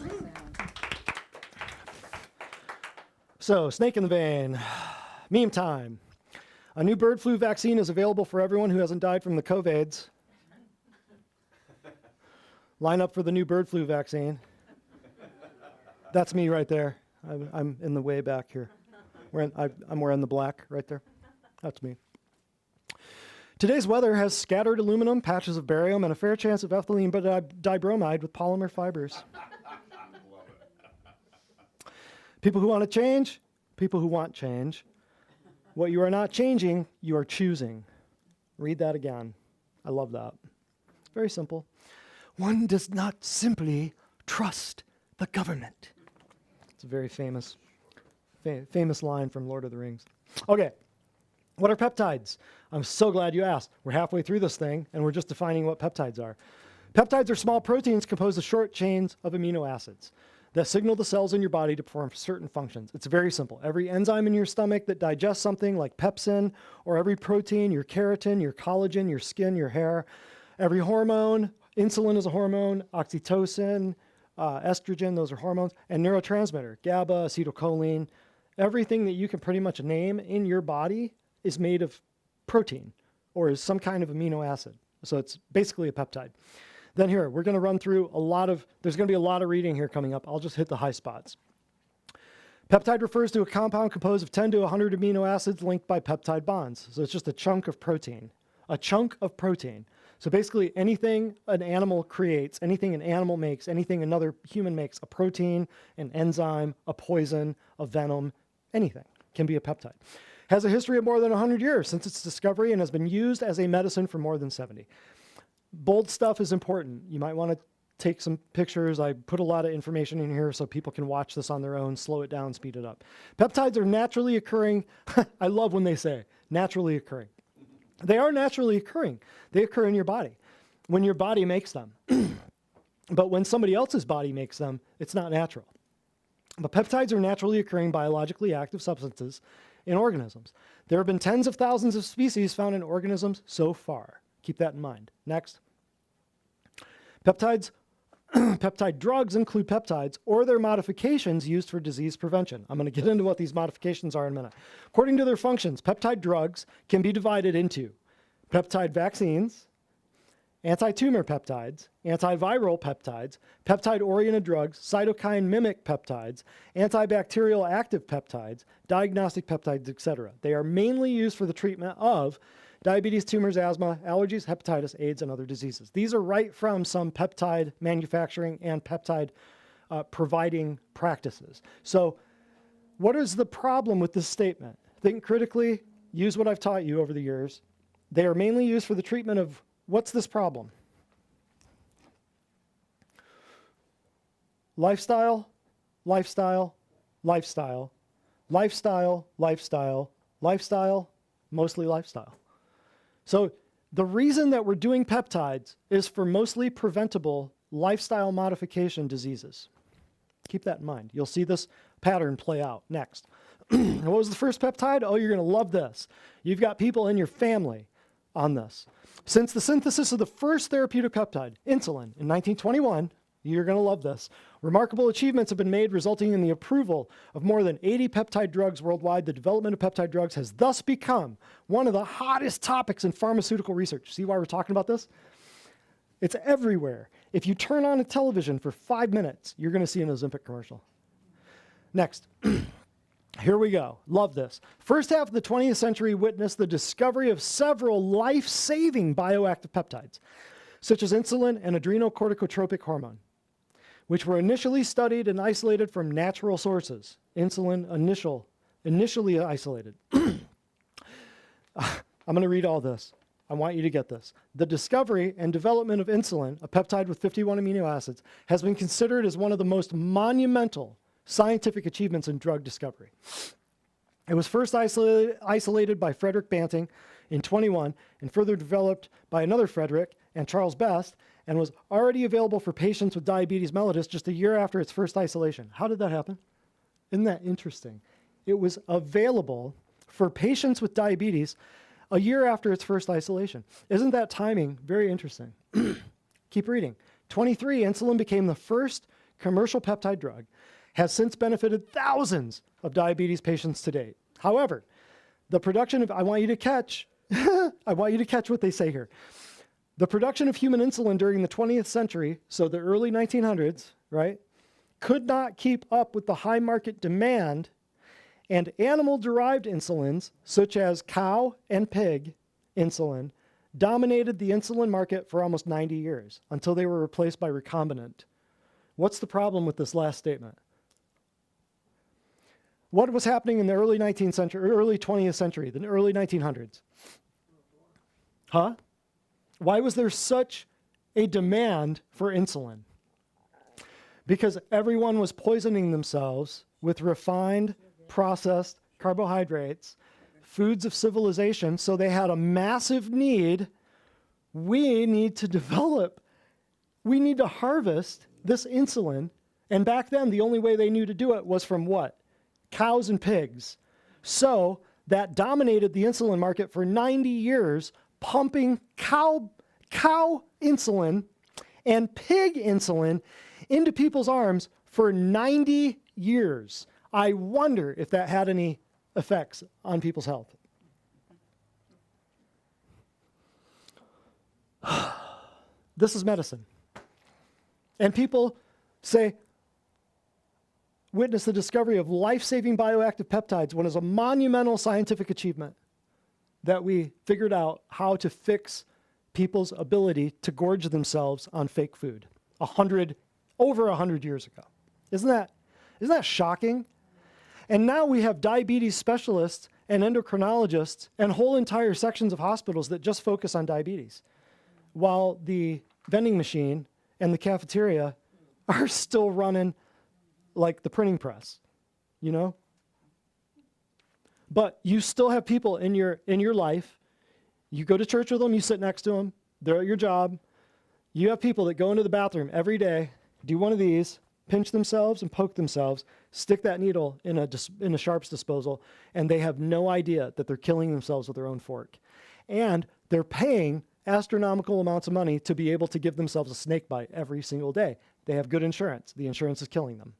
So, snake in the vein. Meme time. A new bird flu vaccine is available for everyone who hasn't died from the COVIDs. Line up for the new bird flu vaccine. That's me right there. I'm in the way back here. I'm wearing the black right there. That's me. Today's weather has scattered aluminum, patches of barium, and a fair chance of ethylene dibromide with polymer fibers. People who want to change, people who want change. What you are not changing, you are choosing. Read that again. I love that. It's very simple. One does not simply trust the government. It's a very famous line from Lord of the Rings. Okay, what are peptides? I'm so glad you asked. We're halfway through this thing, and we're just defining what peptides are. Peptides are small proteins composed of short chains of amino acids that signal the cells in your body to perform certain functions. It's very simple. Every enzyme in your stomach that digests something like pepsin, or every protein, your keratin, your collagen, your skin, your hair, every hormone, insulin is a hormone, oxytocin, estrogen, those are hormones, and neurotransmitter, GABA, acetylcholine, everything that you can pretty much name in your body is made of protein or is some kind of amino acid. So it's basically a peptide. Then here, we're going to run through there's going to be a lot of reading here coming up. I'll just hit the high spots. Peptide refers to a compound composed of 10 to 100 amino acids linked by peptide bonds. So it's just a chunk of protein. A chunk of protein. So basically anything an animal creates, anything an animal makes, anything another human makes, a protein, an enzyme, a poison, a venom, anything can be a peptide. Has a history of more than 100 years since its discovery and has been used as a medicine for more than 70. Bold stuff is important. You might want to take some pictures. I put a lot of information in here so people can watch this on their own, slow it down, speed it up. Peptides are naturally occurring. I love when they say naturally occurring. They are naturally occurring. They occur in your body when your body makes them. But when somebody else's body makes them, it's not natural. But peptides are naturally occurring biologically active substances in organisms. There have been tens of thousands of species found in organisms so far. Keep that in mind. Next. Peptide drugs include peptides or their modifications used for disease prevention. I'm going to get into what these modifications are in a minute. According to their functions, peptide drugs can be divided into peptide vaccines, anti-tumor peptides, antiviral peptides, peptide-oriented drugs, cytokine-mimic peptides, antibacterial active peptides, diagnostic peptides, etc. They are mainly used for the treatment of diabetes, tumors, asthma, allergies, hepatitis, AIDS, and other diseases. These are right from some peptide manufacturing and peptide providing practices. So what is the problem with this statement? Think critically, use what I've taught you over the years. They are mainly used for the treatment of what's this problem? Lifestyle, lifestyle, lifestyle, lifestyle, lifestyle, lifestyle, mostly lifestyle. So the reason that we're doing peptides is for mostly preventable lifestyle modification diseases. Keep that in mind. You'll see this pattern play out next. What was the first peptide? Oh, you're going to love this. You've got people in your family on this. Since the synthesis of the first therapeutic peptide, insulin, in 1921, you're going to love this. Remarkable achievements have been made, resulting in the approval of more than 80 peptide drugs worldwide. The development of peptide drugs has thus become one of the hottest topics in pharmaceutical research. See why we're talking about this? It's everywhere. If you turn on a television for 5 minutes, you're going to see an Ozempic commercial. Next. Here we go. Love this. First half of the 20th century witnessed the discovery of several life-saving bioactive peptides, such as insulin and adrenocorticotropic hormone, which were initially studied and isolated from natural sources. Insulin initially isolated. I'm going to read all this. I want you to get this. The discovery and development of insulin, a peptide with 51 amino acids, has been considered as one of the most monumental scientific achievements in drug discovery. It was first isolated by Frederick Banting in 21 and further developed by another Frederick and Charles Best, and was already available for patients with diabetes mellitus just a year after its first isolation. How did that happen? Isn't that interesting? It was available for patients with diabetes a year after its first isolation. Isn't that timing very interesting? Keep reading. 23, insulin became the first commercial peptide drug, has since benefited thousands of diabetes patients to date. However, the production of, I want you to catch what they say here. The production of human insulin during the 20th century, so the early 1900s, right, could not keep up with the high market demand, and animal-derived insulins, such as cow and pig insulin, dominated the insulin market for almost 90 years until they were replaced by recombinant. What's the problem with this last statement? What was happening in the early 19th century, early 20th century, the early 1900s? Huh? Why was there such a demand for insulin? Because everyone was poisoning themselves with refined, processed carbohydrates, foods of civilization, so they had a massive need. We need to harvest this insulin, and back then the only way they knew to do it was from what? Cows and pigs. So that dominated the insulin market for 90 years, pumping cow insulin and pig insulin into people's arms for 90 years. I wonder if that had any effects on people's health. This is medicine. And people say, witness the discovery of life-saving bioactive peptides when it's a monumental scientific achievement that we figured out how to fix people's ability to gorge themselves on fake food over 100 years ago. Isn't that shocking? And now we have diabetes specialists and endocrinologists and whole entire sections of hospitals that just focus on diabetes, while the vending machine and the cafeteria are still running like the printing press, you know? But you still have people in your life. You go to church with them, you sit next to them, they're at your job. You have people that go into the bathroom every day, do one of these, pinch themselves and poke themselves, stick that needle in a sharps disposal, and they have no idea that they're killing themselves with their own fork. And they're paying astronomical amounts of money to be able to give themselves a snake bite every single day. They have good insurance. The insurance is killing them.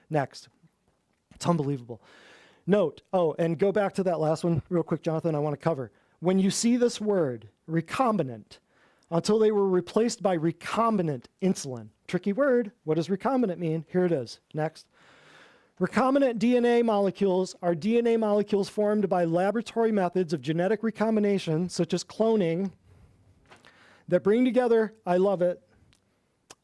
Next. It's unbelievable. Note, and go back to that last one real quick, Jonathan, I want to cover. When you see this word, recombinant, until they were replaced by recombinant insulin. Tricky word. What does recombinant mean? Here it is. Next. Recombinant DNA molecules are DNA molecules formed by laboratory methods of genetic recombination, such as cloning, that bring together, I love it,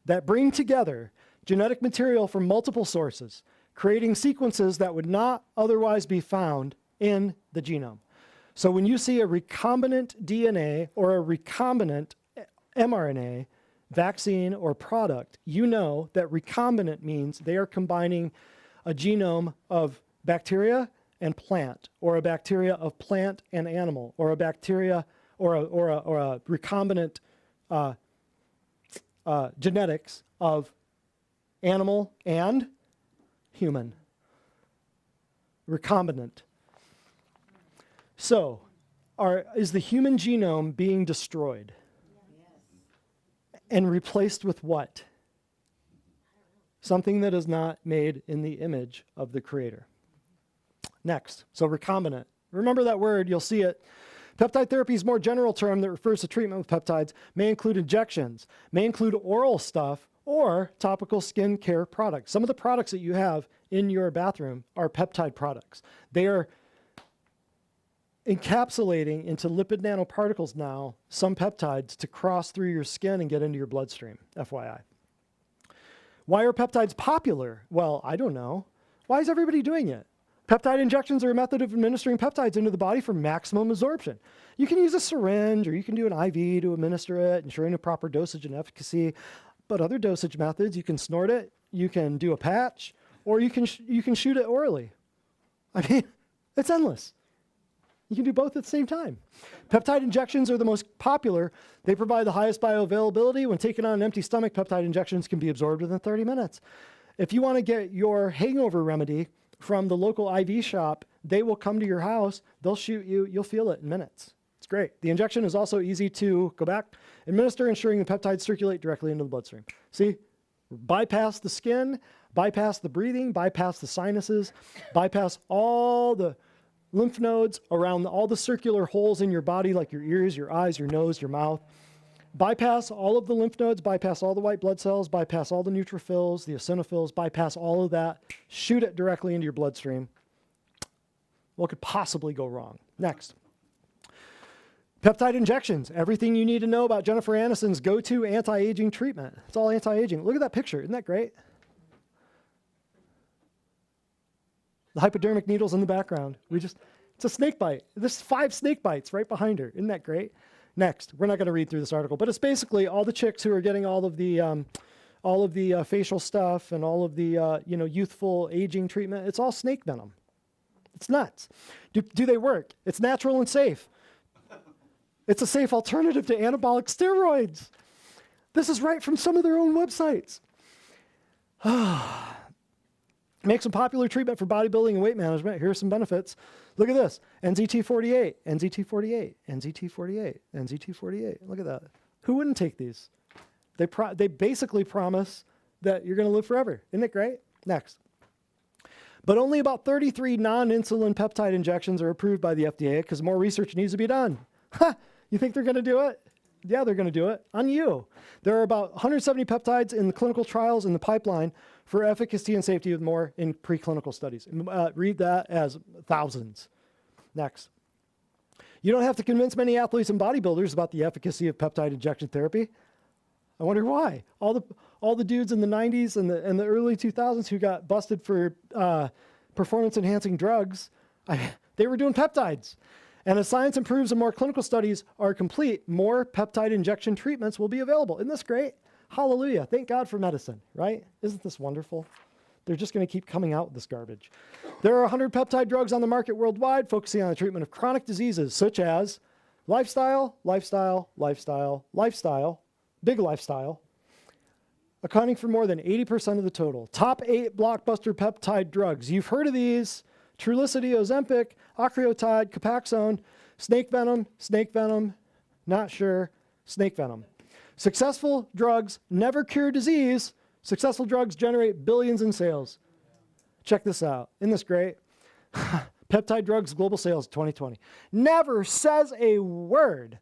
that bring together genetic material from multiple sources, creating sequences that would not otherwise be found in the genome. So when you see a recombinant DNA or a recombinant mRNA vaccine or product, you know that recombinant means they are combining a genome of bacteria and plant, or a bacteria of plant and animal, or a bacteria or a recombinant genetics of animal and human. Recombinant. So, is the human genome being destroyed? And replaced with what? Something that is not made in the image of the creator. Next, so recombinant. Remember that word, you'll see it. Peptide therapy is a more general term that refers to treatment with peptides, may include injections, may include oral stuff, or topical skin care products. Some of the products that you have in your bathroom are peptide products. They are encapsulating into lipid nanoparticles now some peptides to cross through your skin and get into your bloodstream, FYI. Why are peptides popular? Well, I don't know. Why is everybody doing it? Peptide injections are a method of administering peptides into the body for maximum absorption. You can use a syringe, or you can do an IV to administer it, ensuring a proper dosage and efficacy. But other dosage methods, you can snort it, you can do a patch, or you can shoot it orally. I mean, it's endless. You can do both at the same time. Peptide injections are the most popular. They provide the highest bioavailability. When taken on an empty stomach, peptide injections can be absorbed within 30 minutes. If you want to get your hangover remedy from the local IV shop, they will come to your house, they'll shoot you, you'll feel it in minutes. It's great. The injection is also easy to go back, administer, ensuring the peptides circulate directly into the bloodstream. See, bypass the skin, bypass the breathing, bypass the sinuses, bypass all the lymph nodes around all the circular holes in your body, like your ears, your eyes, your nose, your mouth. Bypass all of the lymph nodes, bypass all the white blood cells, bypass all the neutrophils, the eosinophils, bypass all of that, shoot it directly into your bloodstream. What could possibly go wrong? Next. Peptide injections, everything you need to know about Jennifer Aniston's go-to anti-aging treatment. It's all anti-aging. Look at that picture, isn't that great? The hypodermic needles in the background. It's a snake bite. There's 5 snake bites right behind her. Isn't that great? Next, we're not going to read through this article, but it's basically all the chicks who are getting all of the facial stuff and all of the youthful aging treatment. It's all snake venom. It's nuts. Do they work? It's natural and safe. It's a safe alternative to anabolic steroids. This is right from some of their own websites. Makes a popular treatment for bodybuilding and weight management. Here are some benefits. Look at this. NZT48, NZT48, NZT48, NZT48. Look at that. Who wouldn't take these? They basically promise that you're going to live forever. Isn't it great? Next. But only about 33 non-insulin peptide injections are approved by the FDA because more research needs to be done. You think they're going to do it? Yeah, they're going to do it on you. There are about 170 peptides in the clinical trials in the pipeline for efficacy and safety with more in preclinical studies. Read that as thousands. Next. You don't have to convince many athletes and bodybuilders about the efficacy of peptide injection therapy. I wonder why. All the dudes in the 90s and the early 2000s who got busted for performance-enhancing drugs, they were doing peptides. And as science improves and more clinical studies are complete, more peptide injection treatments will be available. Isn't this great? Hallelujah. Thank God for medicine, right? Isn't this wonderful? They're just going to keep coming out with this garbage. There are 100 peptide drugs on the market worldwide focusing on the treatment of chronic diseases such as lifestyle, big lifestyle, accounting for more than 80% of the total. Top 8 blockbuster peptide drugs. You've heard of these. Trulicity, Ozempic, octreotide, Copaxone, snake venom, not sure, snake venom. Successful drugs never cure disease. Successful drugs generate billions in sales. Check this out. Isn't this great? Peptide drugs global sales 2020. Never says a word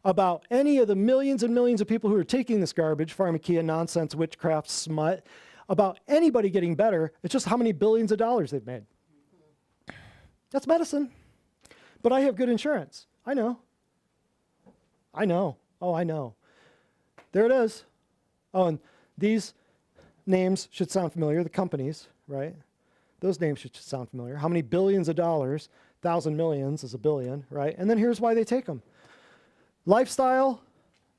about any of the millions and millions of people who are taking this garbage, pharmakeia, nonsense, witchcraft, smut, about anybody getting better. It's just how many billions of dollars they've made. That's medicine. But I have good insurance. I know. Oh, I know. There it is. Oh, and these names should sound familiar, the companies, right? Those names should sound familiar. How many billions of dollars? 1,000 millions is a billion, right? And then here's why they take them. Lifestyle,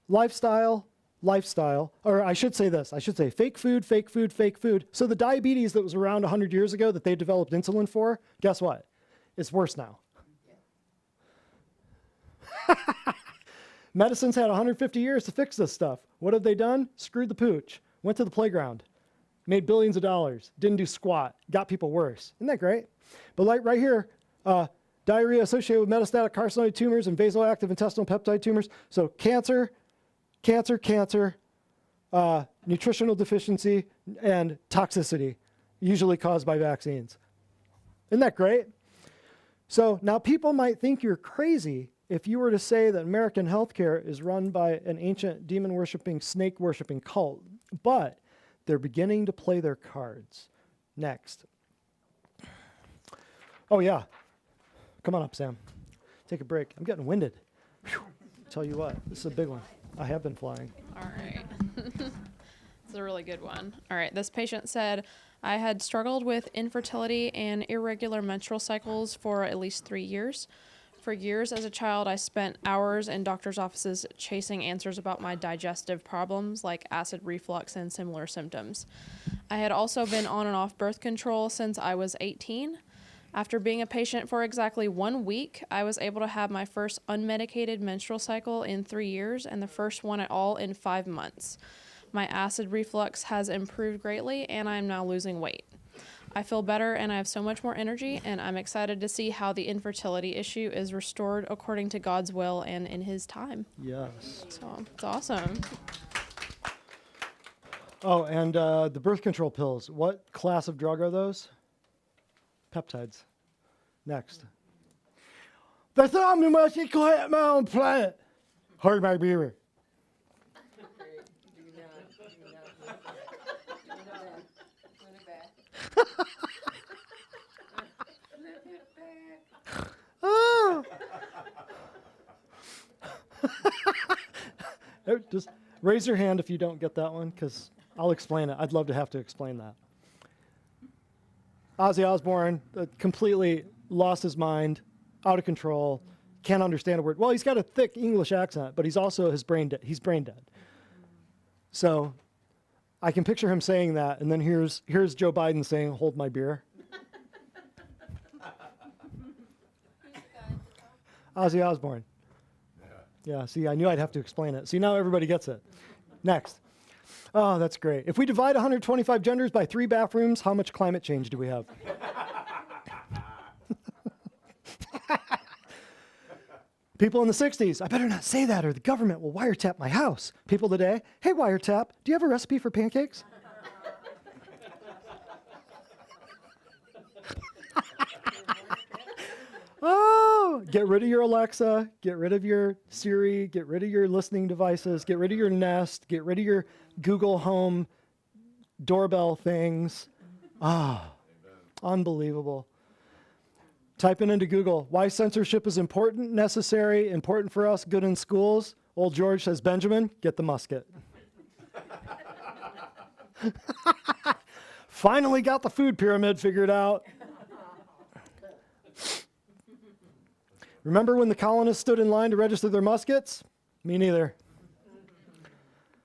or I should say this. I should say fake food. So the diabetes that was around 100 years ago that they developed insulin for, guess what? It's worse now. Medicine's had 150 years to fix this stuff. What have they done? Screwed the pooch. Went to the playground. Made billions of dollars. Didn't do squat. Got people worse. Isn't that great? But like right here, diarrhea associated with metastatic carcinoid tumors and vasoactive intestinal peptide tumors. So cancer, nutritional deficiency, and toxicity, usually caused by vaccines. Isn't that great? So now people might think you're crazy if you were to say that American healthcare is run by an ancient demon-worshipping, snake-worshipping cult, but they're beginning to play their cards. Next. Oh, yeah. Come on up, Sam. Take a break. I'm getting winded. Whew. Tell you what, this is a big one. I have been flying. All right. It's a really good one. All right. This patient said, I had struggled with infertility and irregular menstrual cycles for at least 3 years. For years as a child, I spent hours in doctor's offices chasing answers about my digestive problems like acid reflux and similar symptoms. I had also been on and off birth control since I was 18. After being a patient for exactly 1 week, I was able to have my first unmedicated menstrual cycle in 3 years and the first one at all in 5 months. My acid reflux has improved greatly and I am now losing weight. I feel better and I have so much more energy, and I'm excited to see how the infertility issue is restored according to God's will and in His time. Yes. So it's awesome. Oh, and the birth control pills. What class of drug are those? Peptides. Next. That's not the most equal hit my own planet. Hard my beaver. Oh. Just raise your hand if you don't get that one, because I'll explain it. I'd love to have to explain that. Ozzy Osbourne completely lost his mind, out of control, can't understand a word. Well, he's got a thick English accent, but he's also he's brain dead. So I can picture him saying that, and then here's Joe Biden saying, "Hold my beer." Ozzy Osbourne. Yeah, see, I knew I'd have to explain it. See, now everybody gets it. Next. Oh, that's great. If we divide 125 genders by 3 bathrooms, how much climate change do we have? People in the 60s, I better not say that or the government will wiretap my house. People today, hey, wiretap, do you have a recipe for pancakes? Oh, get rid of your Alexa, get rid of your Siri, get rid of your listening devices, get rid of your Nest, get rid of your Google Home doorbell things. Ah, unbelievable. Type it into Google. Why censorship is important, necessary, important for us, good in schools. Old George says, Benjamin, get the musket. Finally got the food pyramid figured out. Remember when the colonists stood in line to register their muskets? Me neither.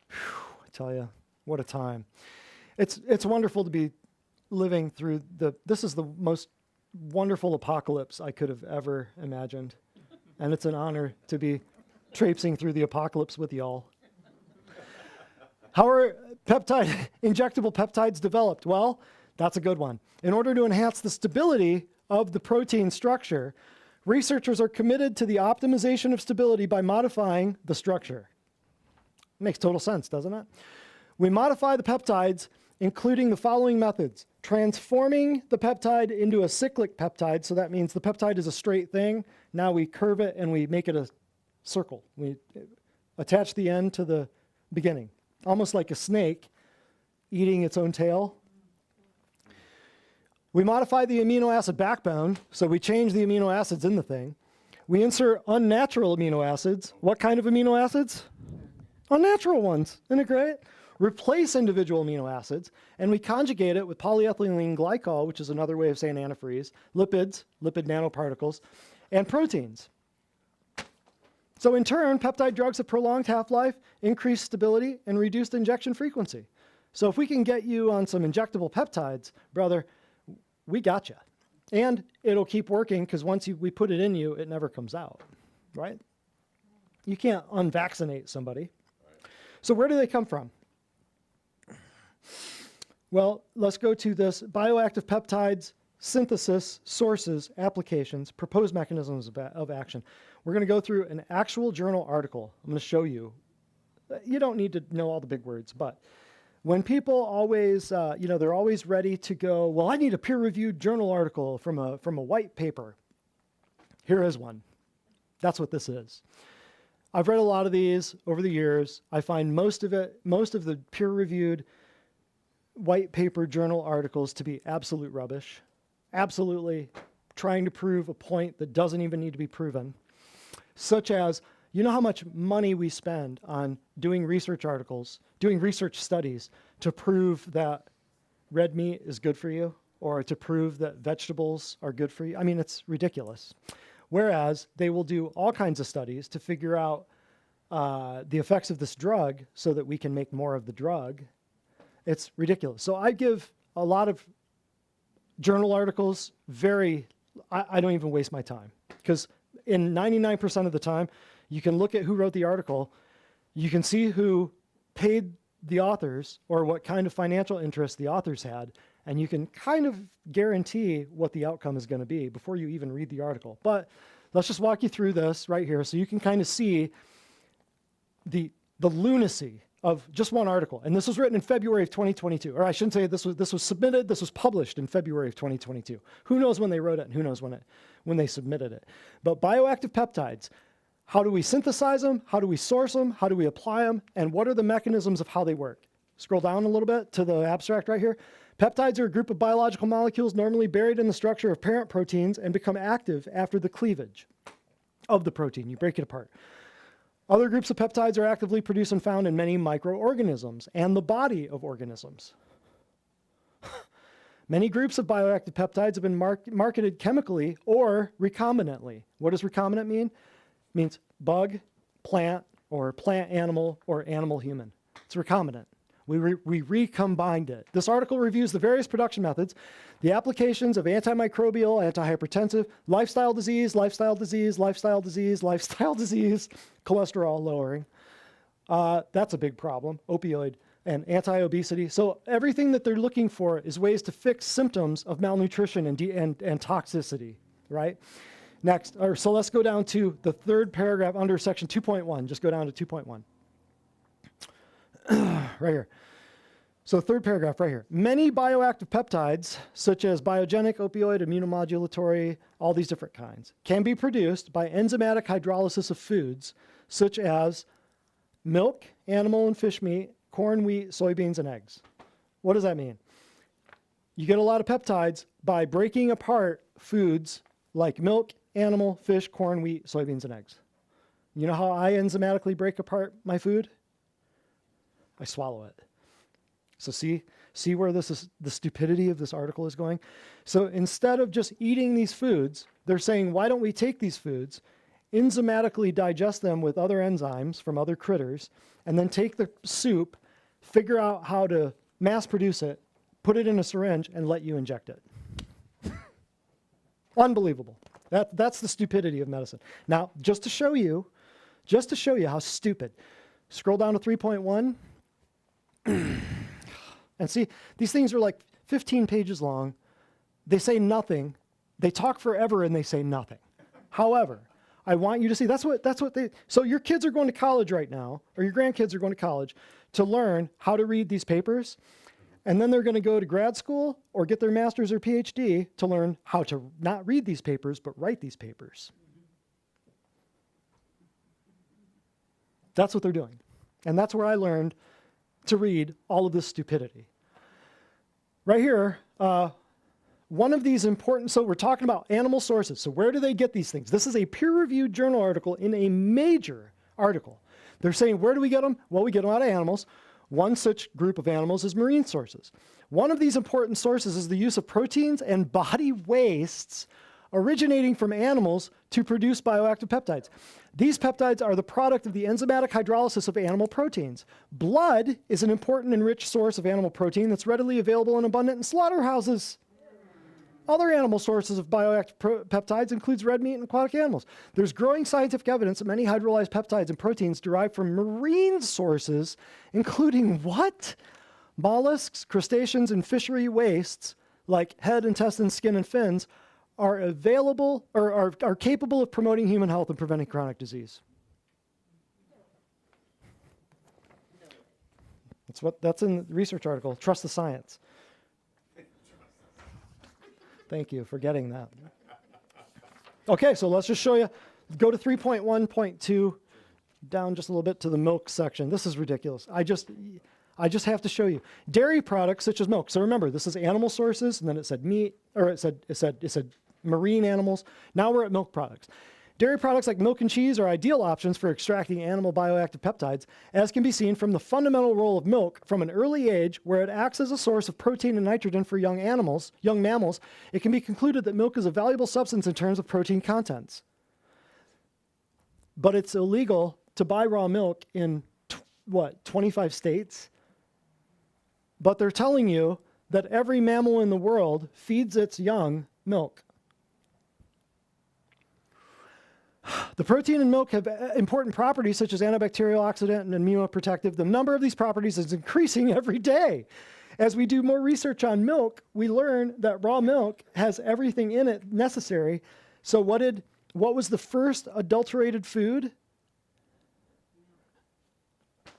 Whew, I tell you, what a time. It's wonderful to be living through this is the most wonderful apocalypse I could have ever imagined. And it's an honor to be traipsing through the apocalypse with y'all. How are injectable peptides developed? Well, that's a good one. In order to enhance the stability of the protein structure, researchers are committed to the optimization of stability by modifying the structure. Makes total sense, doesn't it? We modify the peptides, including the following methods. Transforming the peptide into a cyclic peptide, so that means the peptide is a straight thing. Now we curve it and we make it a circle. We attach the end to the beginning, almost like a snake eating its own tail. We modify the amino acid backbone, so we change the amino acids in the thing. We insert unnatural amino acids. What kind of amino acids? Unnatural ones. Isn't it great? Replace individual amino acids, and we conjugate it with polyethylene glycol, which is another way of saying antifreeze, lipids, lipid nanoparticles, and proteins. So in turn, peptide drugs have prolonged half-life, increased stability, and reduced injection frequency. So if we can get you on some injectable peptides, brother, we got you. And it'll keep working because once we put it in you, it never comes out, right? You can't unvaccinate somebody. So where do they come from? Well, let's go to this bioactive peptides, synthesis, sources, applications, proposed mechanisms of action. We're going to go through an actual journal article. I'm going to show you. You don't need to know all the big words, but when people always, they're always ready to go, well, I need a peer-reviewed journal article from a white paper. Here is one. That's what this is. I've read a lot of these over the years. I find most of the peer-reviewed white paper journal articles to be absolute rubbish. Absolutely trying to prove a point that doesn't even need to be proven. Such as, you know how much money we spend on doing research articles, doing research studies to prove that red meat is good for you or to prove that vegetables are good for you? I mean, it's ridiculous. Whereas they will do all kinds of studies to figure out the effects of this drug so that we can make more of the drug. It's ridiculous. So I give a lot of journal articles I don't even waste my time, because in 99% of the time, you can look at who wrote the article, you can see who paid the authors or what kind of financial interest the authors had, and you can kind of guarantee what the outcome is going to be before you even read the article. But let's just walk you through this right here so you can kind of see the lunacy of just one article. And this was written in February of 2022. Or I shouldn't say this was submitted, this was published in February of 2022. Who knows when they wrote it and who knows when they submitted it. But bioactive peptides, how do we synthesize them? How do we source them? How do we apply them? And what are the mechanisms of how they work? Scroll down a little bit to the abstract right here. Peptides are a group of biological molecules normally buried in the structure of parent proteins and become active after the cleavage of the protein. You break it apart. Other groups of peptides are actively produced and found in many microorganisms and the body of organisms. Many groups of bioactive peptides have been marketed chemically or recombinantly. What does recombinant mean? It means bug, plant, or plant animal, or animal human. It's recombinant. We recombined it. This article reviews the various production methods, the applications of antimicrobial, antihypertensive, lifestyle disease, cholesterol lowering. That's a big problem, opioid, and anti-obesity. So everything that they're looking for is ways to fix symptoms of malnutrition and toxicity, right? Next, so let's go down to the third paragraph under section 2.1. Just go down to 2.1. Right here. So third paragraph right here. Many bioactive peptides, such as biogenic, opioid, immunomodulatory, all these different kinds, can be produced by enzymatic hydrolysis of foods, such as milk, animal and fish meat, corn, wheat, soybeans, and eggs. What does that mean? You get a lot of peptides by breaking apart foods like milk, animal, fish, corn, wheat, soybeans, and eggs. You know how I enzymatically break apart my food? I swallow it. So see where the stupidity of this article is going? So instead of just eating these foods, they're saying, why don't we take these foods, enzymatically digest them with other enzymes from other critters, and then take the soup, figure out how to mass produce it, put it in a syringe, and let you inject it. Unbelievable. That's the stupidity of medicine. Now, just to show you how stupid, scroll down to 3.1. And see, these things are like 15 pages long. They say nothing. They talk forever and they say nothing. However, I want you to see, so your kids are going to college right now, or your grandkids are going to college to learn how to read these papers. And then they're going to go to grad school or get their master's or PhD to learn how to not read these papers, but write these papers. That's what they're doing. And that's where I learned to read all of this stupidity. Right here, one of these important, so we're talking about animal sources. So where do they get these things? This is a peer-reviewed journal article in a major article. They're saying, where do we get them? Well, we get them out of animals. One such group of animals is marine sources. One of these important sources is the use of proteins and body wastes originating from animals to produce bioactive peptides. These peptides are the product of the enzymatic hydrolysis of animal proteins. Blood is an important and rich source of animal protein that's readily available and abundant in slaughterhouses. Other animal sources of bioactive peptides includes red meat and aquatic animals. There's growing scientific evidence that many hydrolyzed peptides and proteins derived from marine sources, including what? Mollusks, crustaceans, and fishery wastes, like head, intestines, skin, and fins, are available or are capable of promoting human health and preventing chronic disease. That's in the research article. Trust the science. Thank you for getting that. Okay, so let's just show you. Go to 3.1.2, down just a little bit to the milk section. This is ridiculous. I just have to show you. Dairy products such as milk. So remember, this is animal sources, and then it said meat, or it said marine animals. Now we're at milk products. Dairy products like milk and cheese are ideal options for extracting animal bioactive peptides, as can be seen from the fundamental role of milk from an early age, where it acts as a source of protein and nitrogen for young mammals. It can be concluded that milk is a valuable substance in terms of protein contents. But it's illegal to buy raw milk in, 25 states? But they're telling you that every mammal in the world feeds its young milk. The protein in milk have important properties such as antibacterial, oxidant, and immunoprotective. The number of these properties is increasing every day. As we do more research on milk, we learn that raw milk has everything in it necessary. So what was the first adulterated food?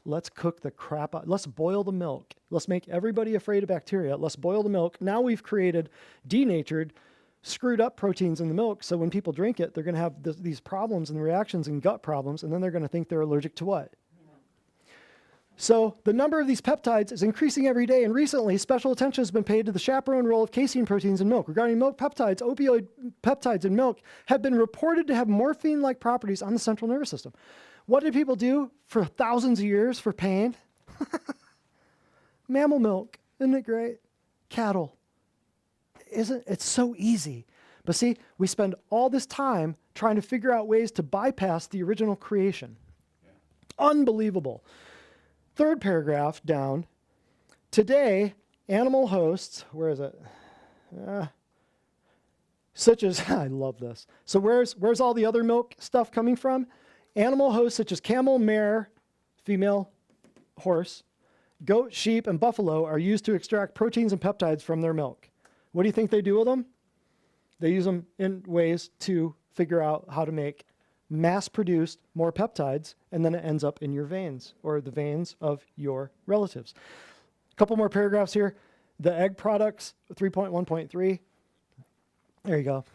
Let's cook the crap out. Let's boil the milk. Let's make everybody afraid of bacteria. Let's boil the milk. Now we've created denatured, screwed up proteins in the milk, so when people drink it, they're going to have these problems and reactions and gut problems, and then they're going to think they're allergic to what? So the number of these peptides is increasing every day, and recently special attention has been paid to the chaperone role of casein proteins in milk. Regarding milk peptides, opioid peptides in milk have been reported to have morphine-like properties on the central nervous system. What did people do for thousands of years for pain? Mammal milk, isn't it great? Cattle. It's so easy. But see, we spend all this time trying to figure out ways to bypass the original creation. Yeah. Unbelievable. Third paragraph down. Today, animal hosts, where is it? Such as, I love this. So where's all the other milk stuff coming from? Animal hosts such as camel, mare, female horse, goat, sheep, and buffalo are used to extract proteins and peptides from their milk. What do you think they do with them? They use them in ways to figure out how to make mass-produced more peptides, and then it ends up in your veins or the veins of your relatives. A couple more paragraphs here. The egg products, 3.1.3. There you go.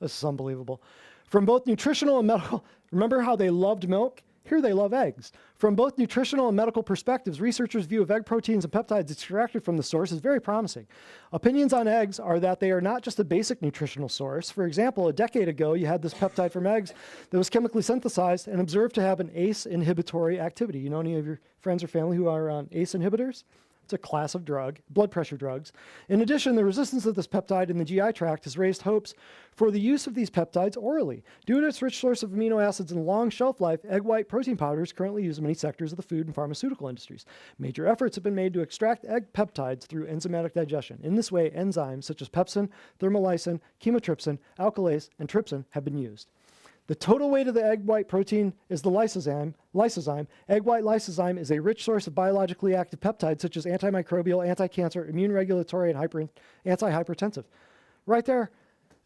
This is unbelievable. From both nutritional and medical, remember how they loved milk? Here they love eggs. From both nutritional and medical perspectives, researchers' view of egg proteins and peptides extracted from the source is very promising. Opinions on eggs are that they are not just a basic nutritional source. For example, a decade ago, you had this peptide from eggs that was chemically synthesized and observed to have an ACE inhibitory activity. You know any of your friends or family who are on ACE inhibitors? It's a class of drug, blood pressure drugs. In addition, the resistance of this peptide in the GI tract has raised hopes for the use of these peptides orally. Due to its rich source of amino acids and long shelf life, egg white protein powder is currently used in many sectors of the food and pharmaceutical industries. Major efforts have been made to extract egg peptides through enzymatic digestion. In this way, enzymes such as pepsin, thermolysin, chymotrypsin, alkylase, and trypsin have been used. The total weight of the egg white protein is the lysozyme. Egg white lysozyme is a rich source of biologically active peptides such as antimicrobial, anti-cancer, immune regulatory, and anti-hypertensive. Right there,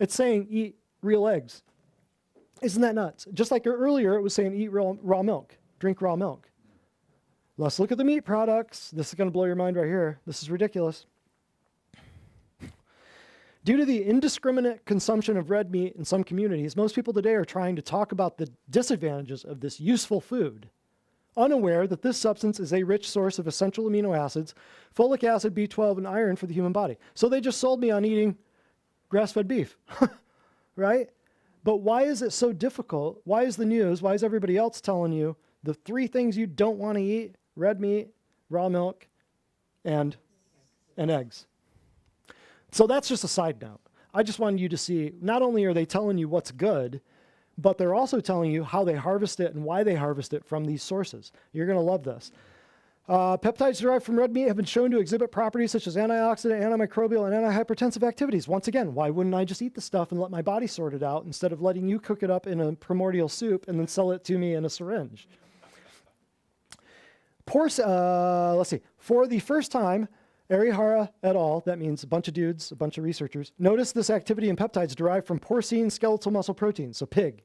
it's saying eat real eggs. Isn't that nuts? Just like earlier, it was saying eat raw milk, drink raw milk. Let's look at the meat products. This is going to blow your mind right here. This is ridiculous. Due to the indiscriminate consumption of red meat in some communities, most people today are trying to talk about the disadvantages of this useful food. unaware that this substance is a rich source of essential amino acids, folic acid, B12, and iron for the human body. So they just sold me on eating grass-fed beef, right? But why is it so difficult? Why is the news, why is everybody else telling you the 3 things you don't want to eat: red meat, raw milk, and eggs? So that's just a side note. I just wanted you to see, not only are they telling you what's good, but they're also telling you how they harvest it and why they harvest it from these sources. You're going to love this. Peptides derived from red meat have been shown to exhibit properties such as antioxidant, antimicrobial, and antihypertensive activities. Once again, why wouldn't I just eat the stuff and let my body sort it out instead of letting you cook it up in a primordial soup and then sell it to me in a syringe? Let's see. For the first time, Arihara et al., that means a bunch of dudes, a bunch of researchers, noticed this activity in peptides derived from porcine skeletal muscle protein, so pig.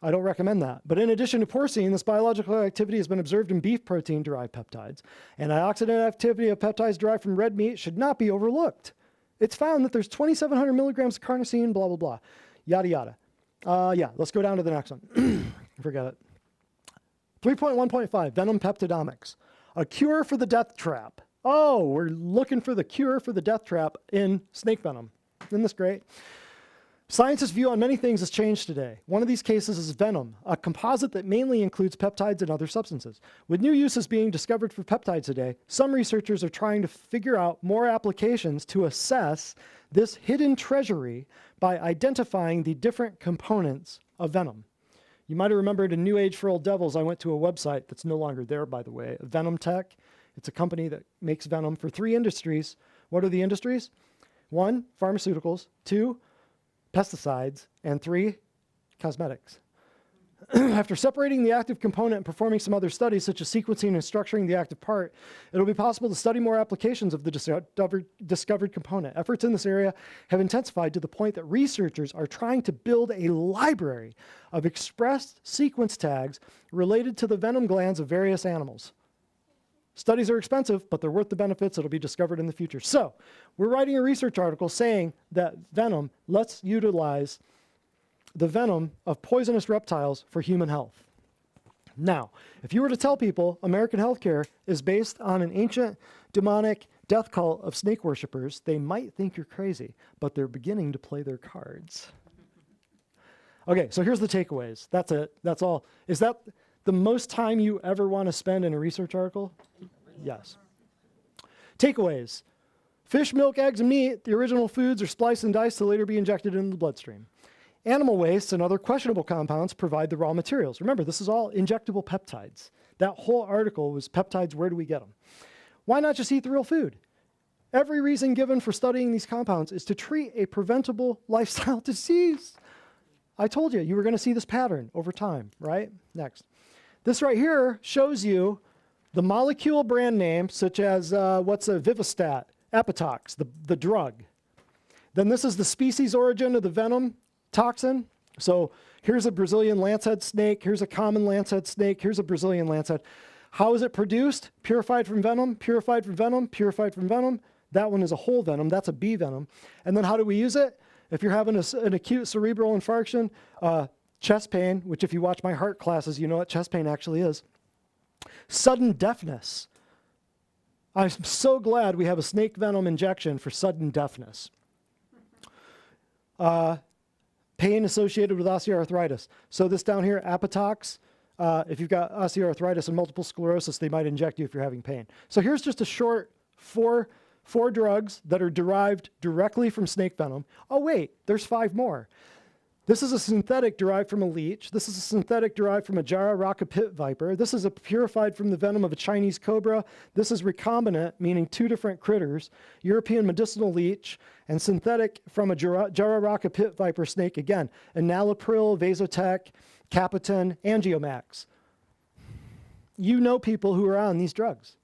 I don't recommend that. But in addition to porcine, this biological activity has been observed in beef protein-derived peptides. Antioxidant activity of peptides derived from red meat should not be overlooked. It's found that there's 2,700 milligrams of carnosine, blah, blah, blah, yada, yada. Yeah, let's go down to the next one. Forget it. 3.1.5, venom peptidomics. A cure for the death trap. Oh, we're looking for the cure for the death trap in snake venom. Isn't this great? Scientists' view on many things has changed today. One of these cases is venom, a composite that mainly includes peptides and other substances. With new uses being discovered for peptides today, some researchers are trying to figure out more applications to assess this hidden treasury by identifying the different components of venom. You might have remembered in New Age for Old Devils, I went to a website that's no longer there, by the way, Venom Tech. It's a company that makes venom for 3 industries. What are the industries? 1, pharmaceuticals. 2, pesticides. And 3, cosmetics. After separating the active component and performing some other studies, such as sequencing and structuring the active part, it'll be possible to study more applications of the discovered component. Efforts in this area have intensified to the point that researchers are trying to build a library of expressed sequence tags related to the venom glands of various animals. Studies are expensive, but they're worth the benefits. It'll be discovered in the future. So we're writing a research article saying that venom, let's utilize the venom of poisonous reptiles for human health. Now, if you were to tell people American healthcare is based on an ancient demonic death cult of snake worshipers, they might think you're crazy, but they're beginning to play their cards. Okay, so here's the takeaways. That's it. That's all. Is that the most time you ever want to spend in a research article? Yes. Takeaways. Fish, milk, eggs, and meat, the original foods, are spliced and diced to later be injected into the bloodstream. Animal wastes and other questionable compounds provide the raw materials. Remember, this is all injectable peptides. That whole article was peptides, where do we get them? Why not just eat the real food? Every reason given for studying these compounds is to treat a preventable lifestyle disease. I told you, you were going to see this pattern over time, right? Next. This right here shows you the molecule brand name, such as what's a Vivostat, Epitox, the drug. Then this is the species origin of the venom toxin. So here's a Brazilian lancehead snake. Here's a common lancehead snake. Here's a Brazilian lancehead. How is it produced? Purified from venom, purified from venom, purified from venom. That one is a whole venom. That's a bee venom. And then how do we use it? If you're having an acute cerebral infarction, chest pain, which if you watch my heart classes, you know what chest pain actually is. Sudden deafness. I'm so glad we have a snake venom injection for sudden deafness. Pain associated with osteoarthritis. So this down here, Epitox, if you've got osteoarthritis and multiple sclerosis, they might inject you if you're having pain. So here's just a short four drugs that are derived directly from snake venom. Oh wait, there's 5 more. This is a synthetic derived from a leech. This is a synthetic derived from a Jararaca pit viper. This is a purified from the venom of a Chinese cobra. This is recombinant, meaning 2 different critters, European medicinal leech, and synthetic from a Jararaca pit viper snake again, enalapril, Vasotec, Capitan, Angiomax. You know people who are on these drugs.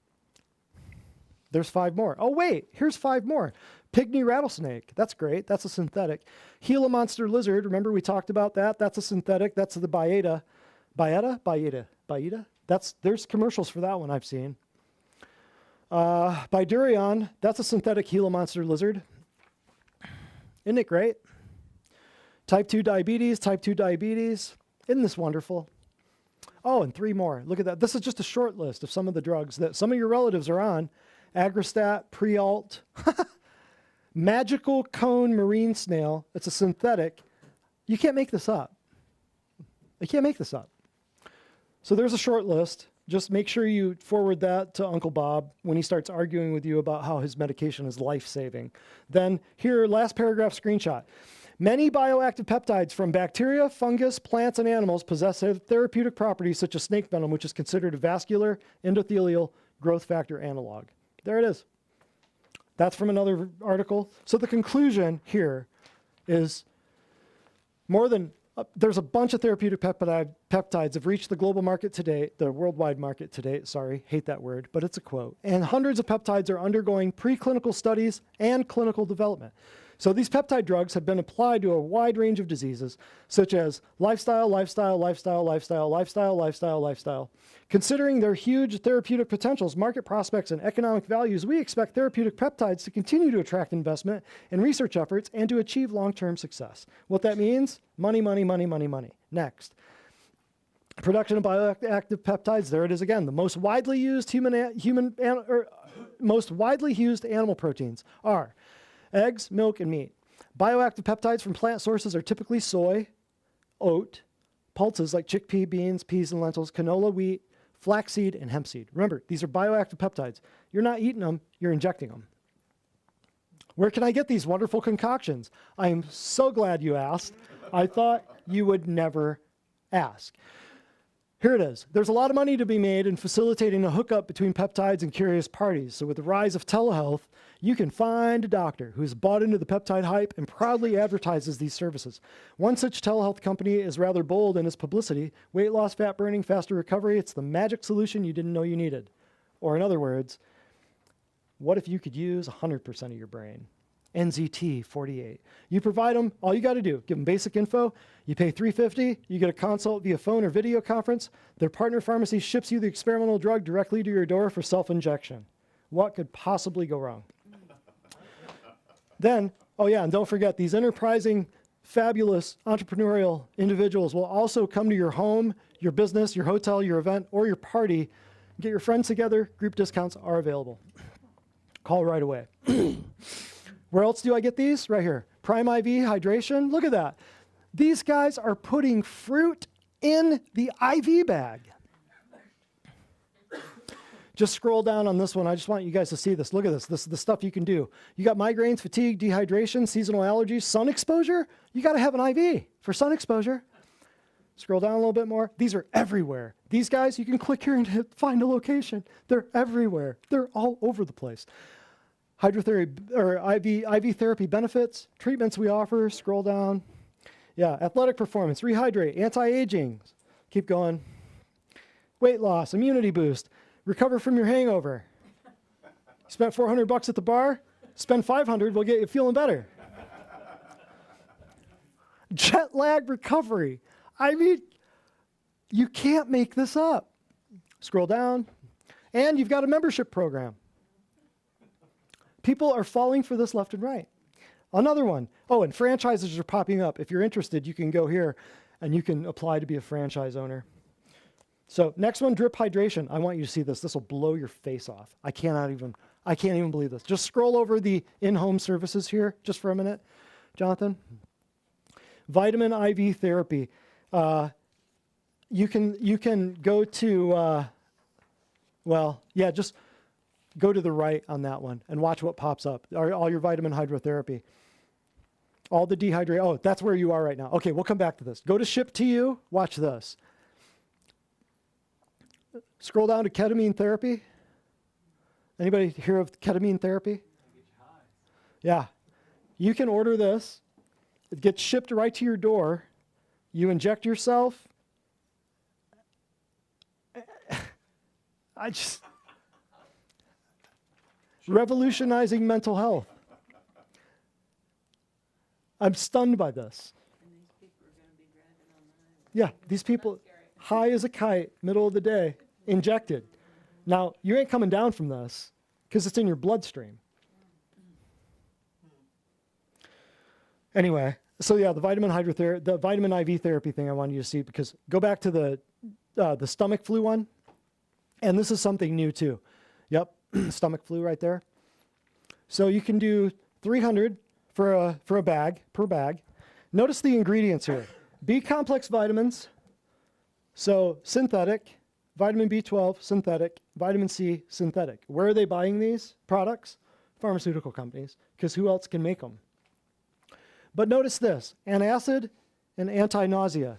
There's 5 more. Oh wait, here's 5 more. Pygmy rattlesnake, that's great, that's a synthetic. Gila monster lizard, remember we talked about that? That's a synthetic, that's the Baeta. There's commercials for that one I've seen. Bidurion, that's a synthetic Gila monster lizard. Isn't it great? Type 2 diabetes, isn't this wonderful? Oh, and 3 more. Look at that. This is just a short list of some of the drugs that some of your relatives are on. Agristat, Prialt, magical cone marine snail. It's a synthetic. You can't make this up. You can't make this up. So there's a short list. Just make sure you forward that to Uncle Bob when he starts arguing with you about how his medication is life-saving. Then here, last paragraph screenshot. Many bioactive peptides from bacteria, fungus, plants, and animals possess therapeutic properties such as snake venom, which is considered a vascular endothelial growth factor analog. There it is. That's from another article. So the conclusion here is there's a bunch of therapeutic peptides have reached the global market today, the worldwide market today, sorry, hate that word, but it's a quote. And hundreds of peptides are undergoing preclinical studies and clinical development. So these peptide drugs have been applied to a wide range of diseases, such as lifestyle. Considering their huge therapeutic potentials, market prospects, and economic values, we expect therapeutic peptides to continue to attract investment in research efforts and to achieve long-term success. What that means? Money, money, money, money, money. Next. Production of bioactive peptides, there it is again. The most widely used most widely used animal proteins are eggs, milk, and meat. Bioactive peptides from plant sources are typically soy, oat, pulses like chickpea, beans, peas, and lentils, canola, wheat, flaxseed, and hemp seed. Remember, these are bioactive peptides. You're not eating them, you're injecting them. Where can I get these wonderful concoctions? I am so glad you asked. I thought you would never ask. Here it is. There's a lot of money to be made in facilitating a hookup between peptides and curious parties. So with the rise of telehealth, you can find a doctor who's bought into the peptide hype and proudly advertises these services. One such telehealth company is rather bold in its publicity. Weight loss, fat burning, faster recovery. It's the magic solution you didn't know you needed. Or in other words, what if you could use 100% of your brain? NZT 48. You provide them, all you got to do, give them basic info. You pay $350, you get a consult via phone or video conference. Their partner pharmacy ships you the experimental drug directly to your door for self-injection. What could possibly go wrong? Then, oh yeah, and don't forget, these enterprising, fabulous entrepreneurial individuals will also come to your home, your business, your hotel, your event, or your party. Get your friends together. Group discounts are available. Call right away. Where else do I get these? Right here. Prime IV hydration. Look at that. These guys are putting fruit in the IV bag. Just scroll down on this one. I just want you guys to see this. Look at this. This is the stuff you can do. You got migraines, fatigue, dehydration, seasonal allergies, sun exposure. You got to have an IV for sun exposure. Scroll down a little bit more. These are everywhere. These guys, you can click here and find a location. They're everywhere. They're all over the place. Hydrotherapy or IV therapy benefits, treatments we offer. Scroll down. Yeah, athletic performance, rehydrate, anti-aging. Keep going. Weight loss, immunity boost, recover from your hangover. Spent $400 at the bar, spend $500, we'll get you feeling better. Jet lag recovery. I mean, you can't make this up. Scroll down, and you've got a membership program. People are falling for this left and right. Another one. Oh, and franchises are popping up. If you're interested, you can go here and you can apply to be a franchise owner. So next one, drip hydration. I want you to see this. This will blow your face off. I can't even believe this. Just scroll over the in-home services here just for a minute, Jonathan. Vitamin IV therapy. You can go to, just go to the right on that one and watch what pops up. All your vitamin hydrotherapy. All the dehydration. Oh, that's where you are right now. Okay, we'll come back to this. Go to ship to you. Watch this. Scroll down to ketamine therapy. Anybody hear of ketamine therapy? Yeah. You can order this. It gets shipped right to your door. You inject yourself. Revolutionizing mental health. I'm stunned by this. Yeah, these people, high as a kite, middle of the day, injected. Now, you ain't coming down from this because it's in your bloodstream. Anyway, so yeah, the vitamin IV therapy thing I wanted you to see, because go back to the the stomach flu one. And this is something new too. Yep, stomach flu right there. So you can do 300 for a bag, per bag. Notice the ingredients here. B complex vitamins, so synthetic, vitamin B12, synthetic, vitamin C, synthetic. Where are they buying these products? Pharmaceutical companies, because who else can make them? But notice this, antacid and anti-nausea.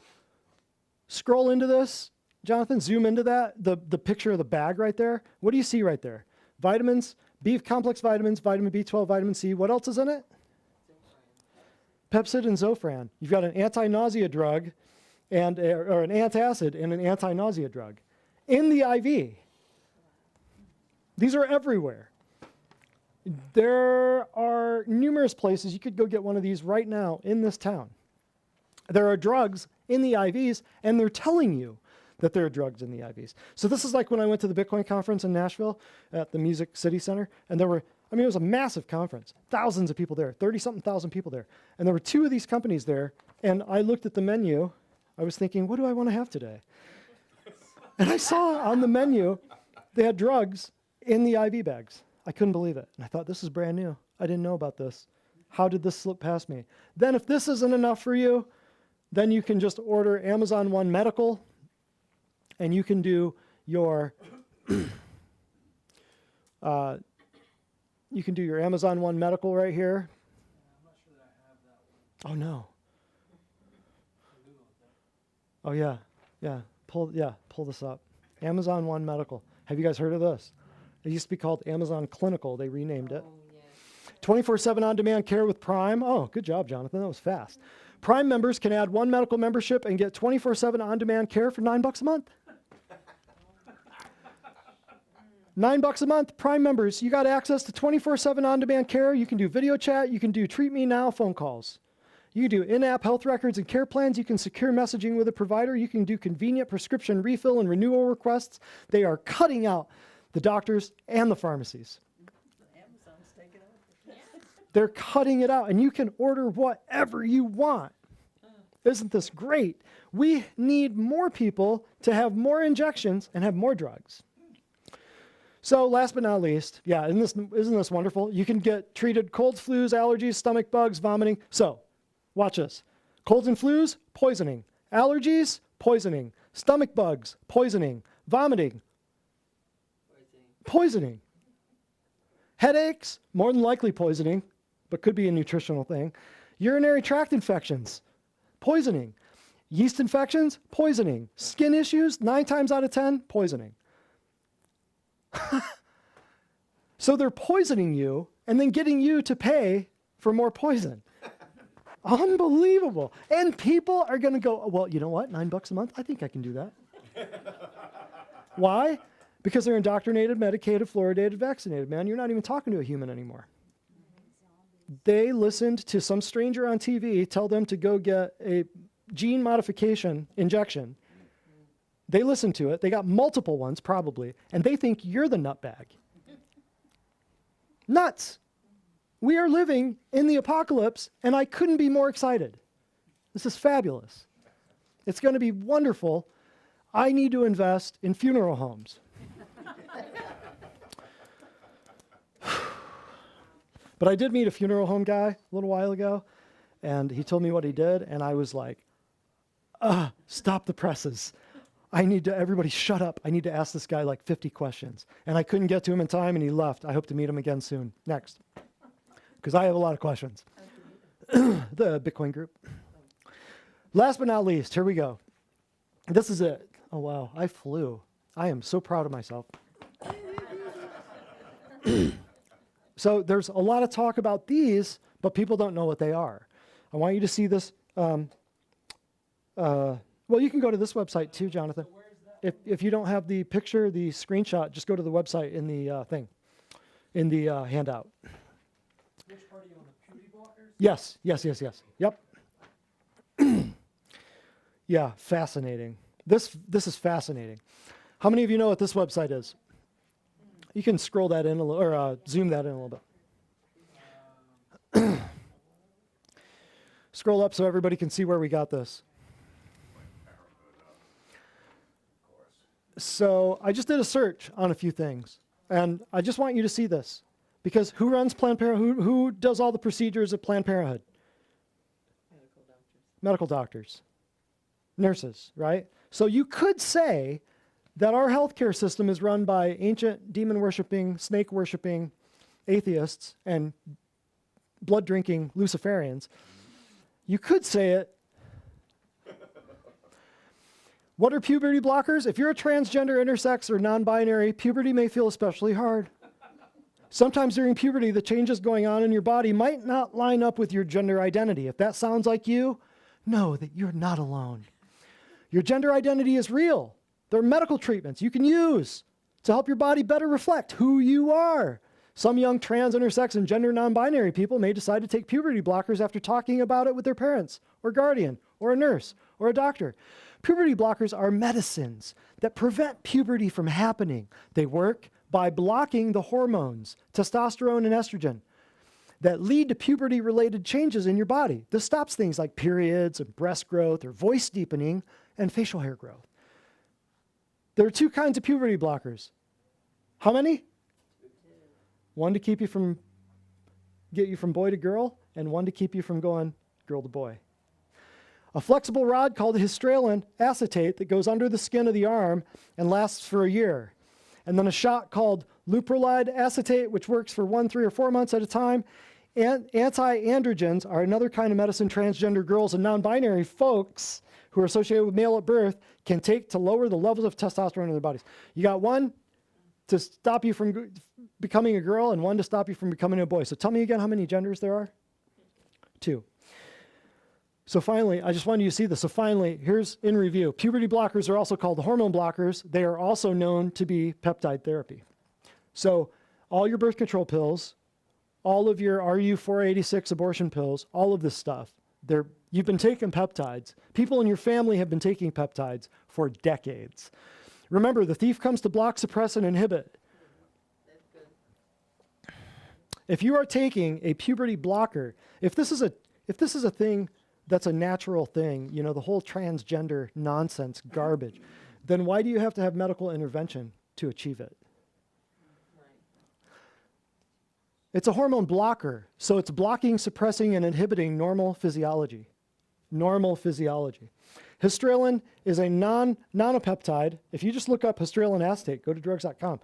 Scroll into this, Jonathan, zoom into that, the picture of the bag right there. What do you see right there? Vitamins, B complex vitamins, vitamin B12, vitamin C. What else is in it? Pepsid and Zofran. You've got an anti-nausea drug and or an antacid and an anti-nausea drug in the IV. These are everywhere. There are numerous places you could go get one of these right now in this town. There are drugs in the IVs, and they're telling you that there are drugs in the IVs. So this is like when I went to the Bitcoin conference in Nashville at the Music City Center, and there were, I mean, it was a massive conference, thousands of people there, 30-something thousand people there. And there were 2 of these companies there, and I looked at the menu. I was thinking, what do I want to have today? And I saw on the menu, they had drugs in the IV bags. I couldn't believe it. And I thought, this is brand new. I didn't know about this. How did this slip past me? Then if this isn't enough for you, then you can just order Amazon One Medical, and you can do your you can do your Amazon One Medical right here. Oh no. Oh yeah. Pull this up. Amazon One Medical. Have you guys heard of this? It used to be called Amazon Clinical. They renamed it. 24/7 on-demand care with Prime. Oh, good job, Jonathan. That was fast. Prime members can add 1 medical membership and get 24/7 on-demand care for $9 a month. $9 a month, Prime members. You got access to 24/7 on-demand care. You can do video chat. You can do Treat Me Now phone calls. You can do in-app health records and care plans. You can secure messaging with a provider. You can do convenient prescription refill and renewal requests. They are cutting out the doctors and the pharmacies. Amazon's taking over. They're cutting it out, and you can order whatever you want. Isn't this great? We need more people to have more injections and have more drugs. So last but not least, yeah, isn't this wonderful? You can get treated colds, flus, allergies, stomach bugs, vomiting. So watch this. Colds and flus, poisoning. Allergies, poisoning. Stomach bugs, poisoning. Vomiting, poisoning. Headaches, more than likely poisoning, but could be a nutritional thing. Urinary tract infections, poisoning. Yeast infections, poisoning. Skin issues, 9 times out of 10, poisoning. So they're poisoning you and then getting you to pay for more poison. Unbelievable. And people are going to go, well, you know what? $9 a month? I think I can do that. Why? Because they're indoctrinated, medicated, fluoridated, vaccinated. Man, you're not even talking to a human anymore. They listened to some stranger on TV tell them to go get a gene modification injection. They listened to it. They got multiple ones, probably, and they think you're the nutbag. Nuts. We are living in the apocalypse, and I couldn't be more excited. This is fabulous. It's going to be wonderful. I need to invest in funeral homes. But I did meet a funeral home guy a little while ago, and he told me what he did, and I was like, stop the presses. Everybody shut up. I need to ask this guy like 50 questions. And I couldn't get to him in time, and he left. I hope to meet him again soon. Next. Because I have a lot of questions. The Bitcoin group. Last but not least, here we go. This is it. Oh, wow. I flew. I am so proud of myself. So there's a lot of talk about these, but people don't know what they are. I want you to see this. Well, you can go to this website too, Jonathan. If you don't have the picture, the screenshot, just go to the website in the thing, in the handout. Which part are you on, the beauty blockers? Yes. Yep. Yeah, fascinating. This is fascinating. How many of you know what this website is? You can scroll that in a little, or zoom that in a little bit. Scroll up so everybody can see where we got this. So I just did a search on a few things, and I just want you to see this, because who runs Planned Parenthood? Who does all the procedures at Planned Parenthood? Medical doctors. Nurses, right? So you could say that our healthcare system is run by ancient demon-worshipping, snake-worshipping atheists and blood-drinking Luciferians. You could say it. What are puberty blockers? If you're a transgender, intersex, or non-binary, puberty may feel especially hard. Sometimes during puberty, the changes going on in your body might not line up with your gender identity. If that sounds like you, know that you're not alone. Your gender identity is real. There are medical treatments you can use to help your body better reflect who you are. Some young trans, intersex, and gender non-binary people may decide to take puberty blockers after talking about it with their parents, or guardian, or a nurse, or a doctor. Puberty blockers are medicines that prevent puberty from happening. They work by blocking the hormones, testosterone and estrogen, that lead to puberty-related changes in your body. This stops things like periods and breast growth or voice deepening and facial hair growth. There are two kinds of puberty blockers. How many? One to keep you from, get you from boy to girl, and one to keep you from going girl to boy. A flexible rod called hystrelin acetate that goes under the skin of the arm and lasts for a year. And then a shot called leuprolide acetate, which works for 1, 3, or 4 months at a time. And anti-androgens are another kind of medicine transgender girls and non-binary folks who are associated with male at birth can take to lower the levels of testosterone in their bodies. You got one to stop you from becoming a girl and one to stop you from becoming a boy. So tell me again how many genders there are? 2. So finally, I just wanted you to see this. So finally, here's in review. Puberty blockers are also called hormone blockers. They are also known to be peptide therapy. So all your birth control pills, all of your RU486 abortion pills, all of this stuff, you've been taking peptides. People in your family have been taking peptides for decades. Remember, the thief comes to block, suppress, and inhibit. If you are taking a puberty blocker, if this is a thing that's a natural thing, you know, the whole transgender nonsense garbage, then why do you have to have medical intervention to achieve it? It's a hormone blocker, so it's blocking, suppressing, and inhibiting normal physiology. Normal physiology. Hystrelin is a nonapeptide. If you just look up hystrelin acetate, go to drugs.com.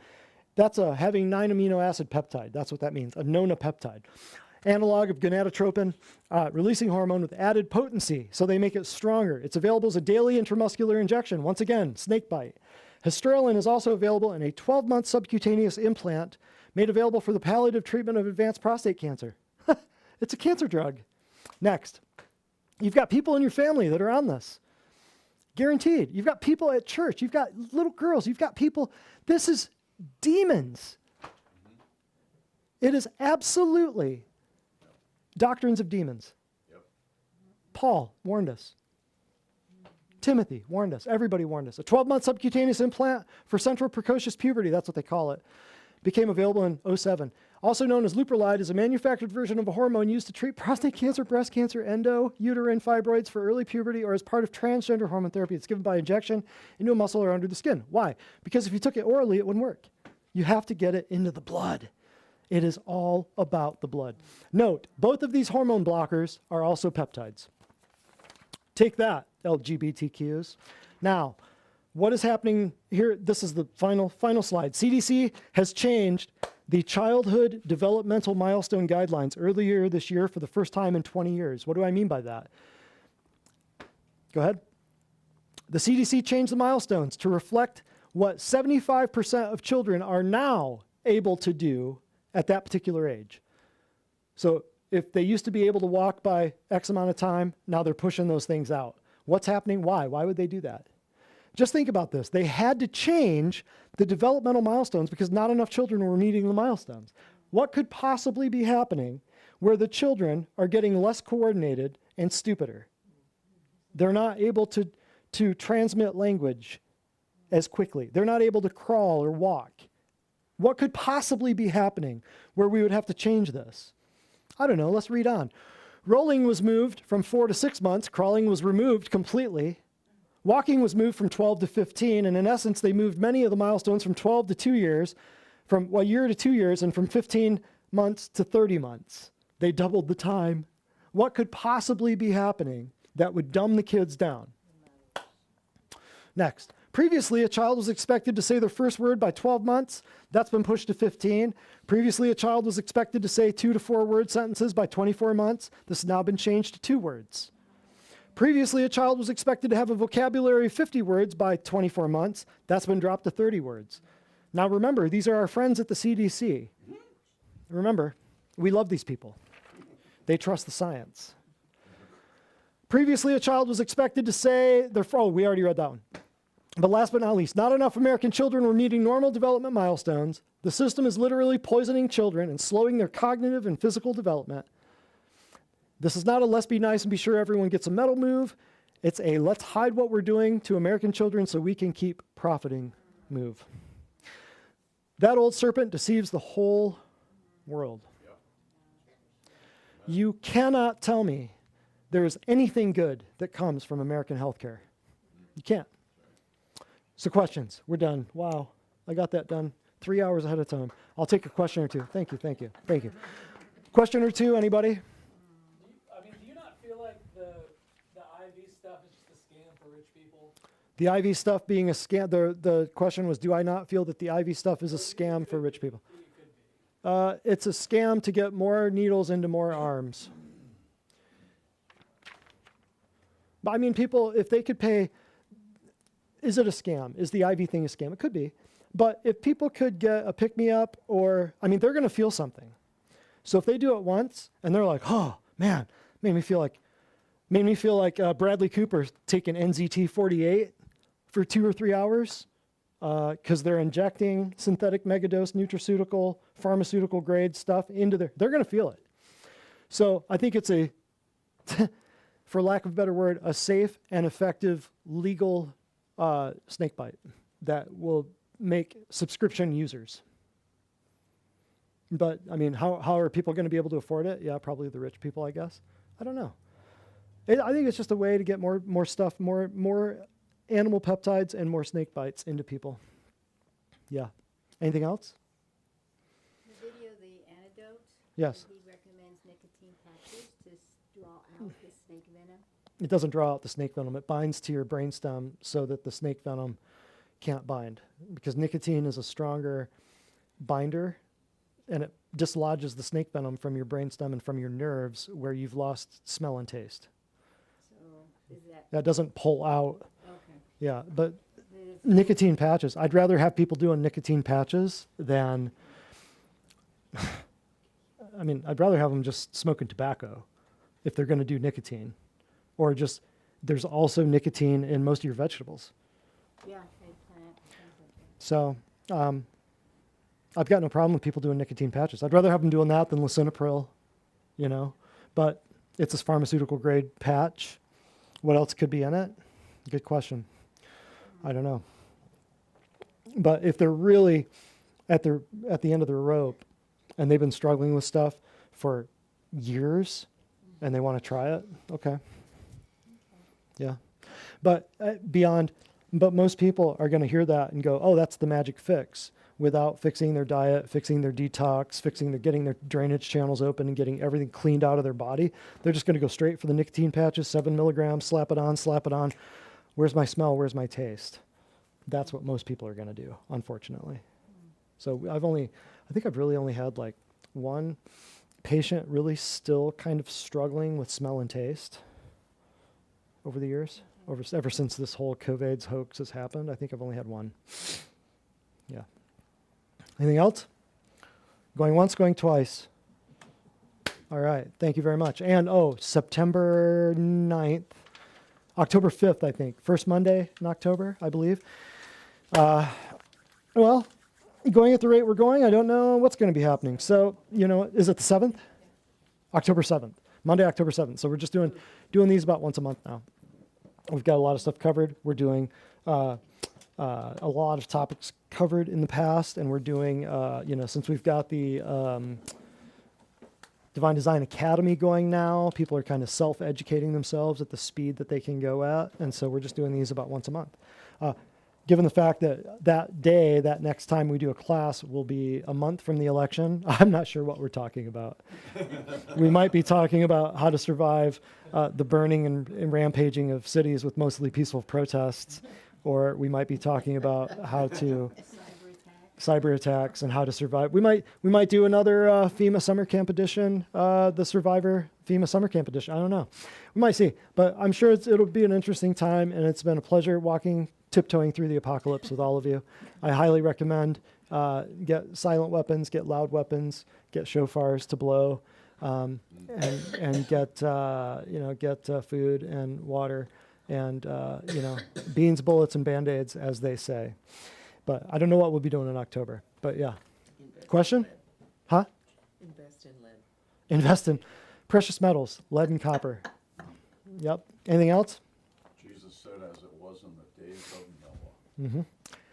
That's a having 9 amino acid peptide. That's what that means, a nonapeptide. Analog of gonadotropin, releasing hormone with added potency, so they make it stronger. It's available as a daily intramuscular injection. Once again, snake bite. Hystrelin is also available in a 12-month subcutaneous implant made available for the palliative treatment of advanced prostate cancer. It's a cancer drug. Next, you've got people in your family that are on this. Guaranteed. You've got people at church. You've got little girls. You've got people. This is demons. It is absolutely doctrines of demons. Yep. Paul warned us. Timothy warned us. Everybody warned us. A 12-month subcutaneous implant for central precocious puberty, that's what they call it, became available in 2007. Also known as leuprolide, is a manufactured version of a hormone used to treat prostate cancer, breast cancer, uterine fibroids for early puberty, or as part of transgender hormone therapy. It's given by injection into a muscle or under the skin. Why? Because if you took it orally, it wouldn't work. You have to get it into the blood. It is all about the blood. Note, both of these hormone blockers are also peptides. Take that, LGBTQs. Now, what is happening here? This is the final slide. CDC has changed the childhood developmental milestone guidelines earlier this year for the first time in 20 years. What do I mean by that? Go ahead. The CDC changed the milestones to reflect what 75% of children are now able to do at that particular age. So if they used to be able to walk by X amount of time, now they're pushing those things out. What's happening? Why? Why would they do that? Just think about this. They had to change the developmental milestones because not enough children were meeting the milestones. What could possibly be happening where the children are getting less coordinated and stupider? They're not able to transmit language as quickly. They're not able to crawl or walk. What could possibly be happening where we would have to change this? I don't know. Let's read on. Rolling was moved from 4 to 6 months. Crawling was removed completely. Walking was moved from 12 to 15, and in essence, they moved many of the milestones from 12 to 2 years, from a year to 2 years, and from 15 months to 30 months. They doubled the time. What could possibly be happening that would dumb the kids down? Next. Previously, a child was expected to say their first word by 12 months. That's been pushed to 15. Previously, a child was expected to say 2 to 4 word sentences by 24 months. This has now been changed to 2 words. Previously, a child was expected to have a vocabulary of 50 words by 24 months. That's been dropped to 30 words. Now remember, these are our friends at the CDC. Remember, we love these people. They trust the science. Previously, a child was expected to say their, oh, we already read that one. But last but not least, not enough American children were meeting normal development milestones. The system is literally poisoning children and slowing their cognitive and physical development. This is not a let's be nice and be sure everyone gets a medal move. It's a let's hide what we're doing to American children so we can keep profiting move. That old serpent deceives the whole world. You cannot tell me there is anything good that comes from American healthcare. You can't. So questions. We're done. Wow. I got that done 3 hours ahead of time. I'll take a question or two. Thank you. Thank you. Thank you. Question or two, anybody? Do you not feel like the IV stuff is just a scam for rich people? The IV stuff being a scam. The question was, do I not feel that the IV stuff is a scam for rich people? It's a scam to get more needles into more arms. But I mean, people, if they could pay, is it a scam? Is the IV thing a scam? It could be. But if people could get a pick-me-up or, I mean, they're going to feel something. So if they do it once and they're like, oh, man, made me feel like Bradley Cooper taking NZT-48 for 2 or 3 hours because they're injecting synthetic megadose nutraceutical, pharmaceutical grade stuff into they're going to feel it. So I think it's a, for lack of a better word, a safe and effective legal snake bite that will make subscription users. But I mean, how are people going to be able to afford it? Yeah, probably the rich people, I guess. I don't know. I think it's just a way to get more stuff, more animal peptides and more snake bites into people. Yeah. Anything else? The video, the antidote. Yes. He recommends nicotine patches to draw out the snake venom. It doesn't draw out the snake venom. It binds to your brainstem so that the snake venom can't bind, because nicotine is a stronger binder, and it dislodges the snake venom from your brainstem and from your nerves where you've lost smell and taste. So is that doesn't pull out. Okay. Yeah, but nicotine patches. I'd rather have people doing nicotine patches than, I mean, I'd rather have them just smoking tobacco if they're going to do nicotine. Or just, there's also nicotine in most of your vegetables. Yeah, eggplant, things like that. So I've got no problem with people doing nicotine patches. I'd rather have them doing that than lisinopril, you know. But it's a pharmaceutical grade patch. What else could be in it? Good question. I don't know. But if they're really at the end of their rope and they've been struggling with stuff for years and they want to try it, okay. Yeah. But but most people are going to hear that and go, oh, that's the magic fix, without fixing their diet, fixing their detox, getting their drainage channels open and getting everything cleaned out of their body. They're just going to go straight for the nicotine patches, 7 milligrams, slap it on. Where's my smell? Where's my taste? That's what most people are going to do, unfortunately. So I think I've really only had like one patient really still kind of struggling with smell and taste over the years, ever since this whole COVID's hoax has happened. I think I've only had one. Yeah. Anything else? Going once, going twice. All right. Thank you very much. And, September 9th, October 5th, I think. First Monday in October, I believe. Well, going at the rate we're going, I don't know what's going to be happening. So, is it the 7th? October 7th. Monday, October 7th. So we're just doing these about once a month now. We've got a lot of stuff covered. We're doing a lot of topics covered in the past, and we're doing, since we've got the Divine Design Academy going now. People are kind of self-educating themselves at the speed that they can go at. And so we're just doing these about once a month. Given the fact that that next time we do a class will be a month from the election, I'm not sure what we're talking about. We might be talking about how to survive the burning and rampaging of cities with mostly peaceful protests, or we might be talking about how to cyber attacks and how to survive. We might do another FEMA summer camp edition, the Survivor FEMA summer camp edition. I don't know. We might see, but I'm sure it'll be an interesting time, and it's been a pleasure tiptoeing through the apocalypse with all of you. I highly recommend get silent weapons, get loud weapons, get shofars to blow, and get food and water and beans, bullets, and Band-Aids, as they say. But I don't know what we'll be doing in October. But yeah. Question? Huh? Invest in lead. Invest in precious metals, lead and copper. Yep. Anything else? Jesus said, as it was in the days of Noah, Mm-hmm.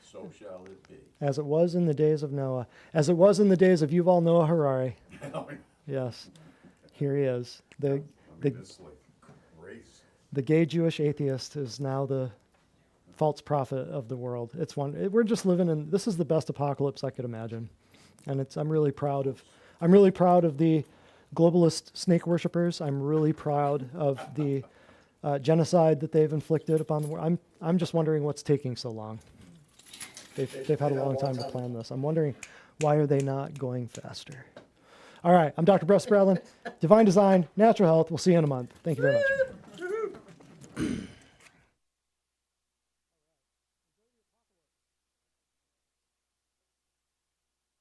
so shall it be. As it was in the days of Noah. As it was in the days of Yuval Noah Harari. Yes. Here he is. The gay Jewish atheist is now the false prophet of the world. We're just living in, this is the best apocalypse I could imagine. And I'm really proud of the globalist snake worshippers. I'm really proud of the genocide that they've inflicted upon the world. I'm just wondering what's taking so long. They've had a long time to plan this. I'm wondering, why are they not going faster? All right, I'm Dr. Bruce Spradlin, Divine Design, Natural Health. We'll see you in a month. Thank you very much.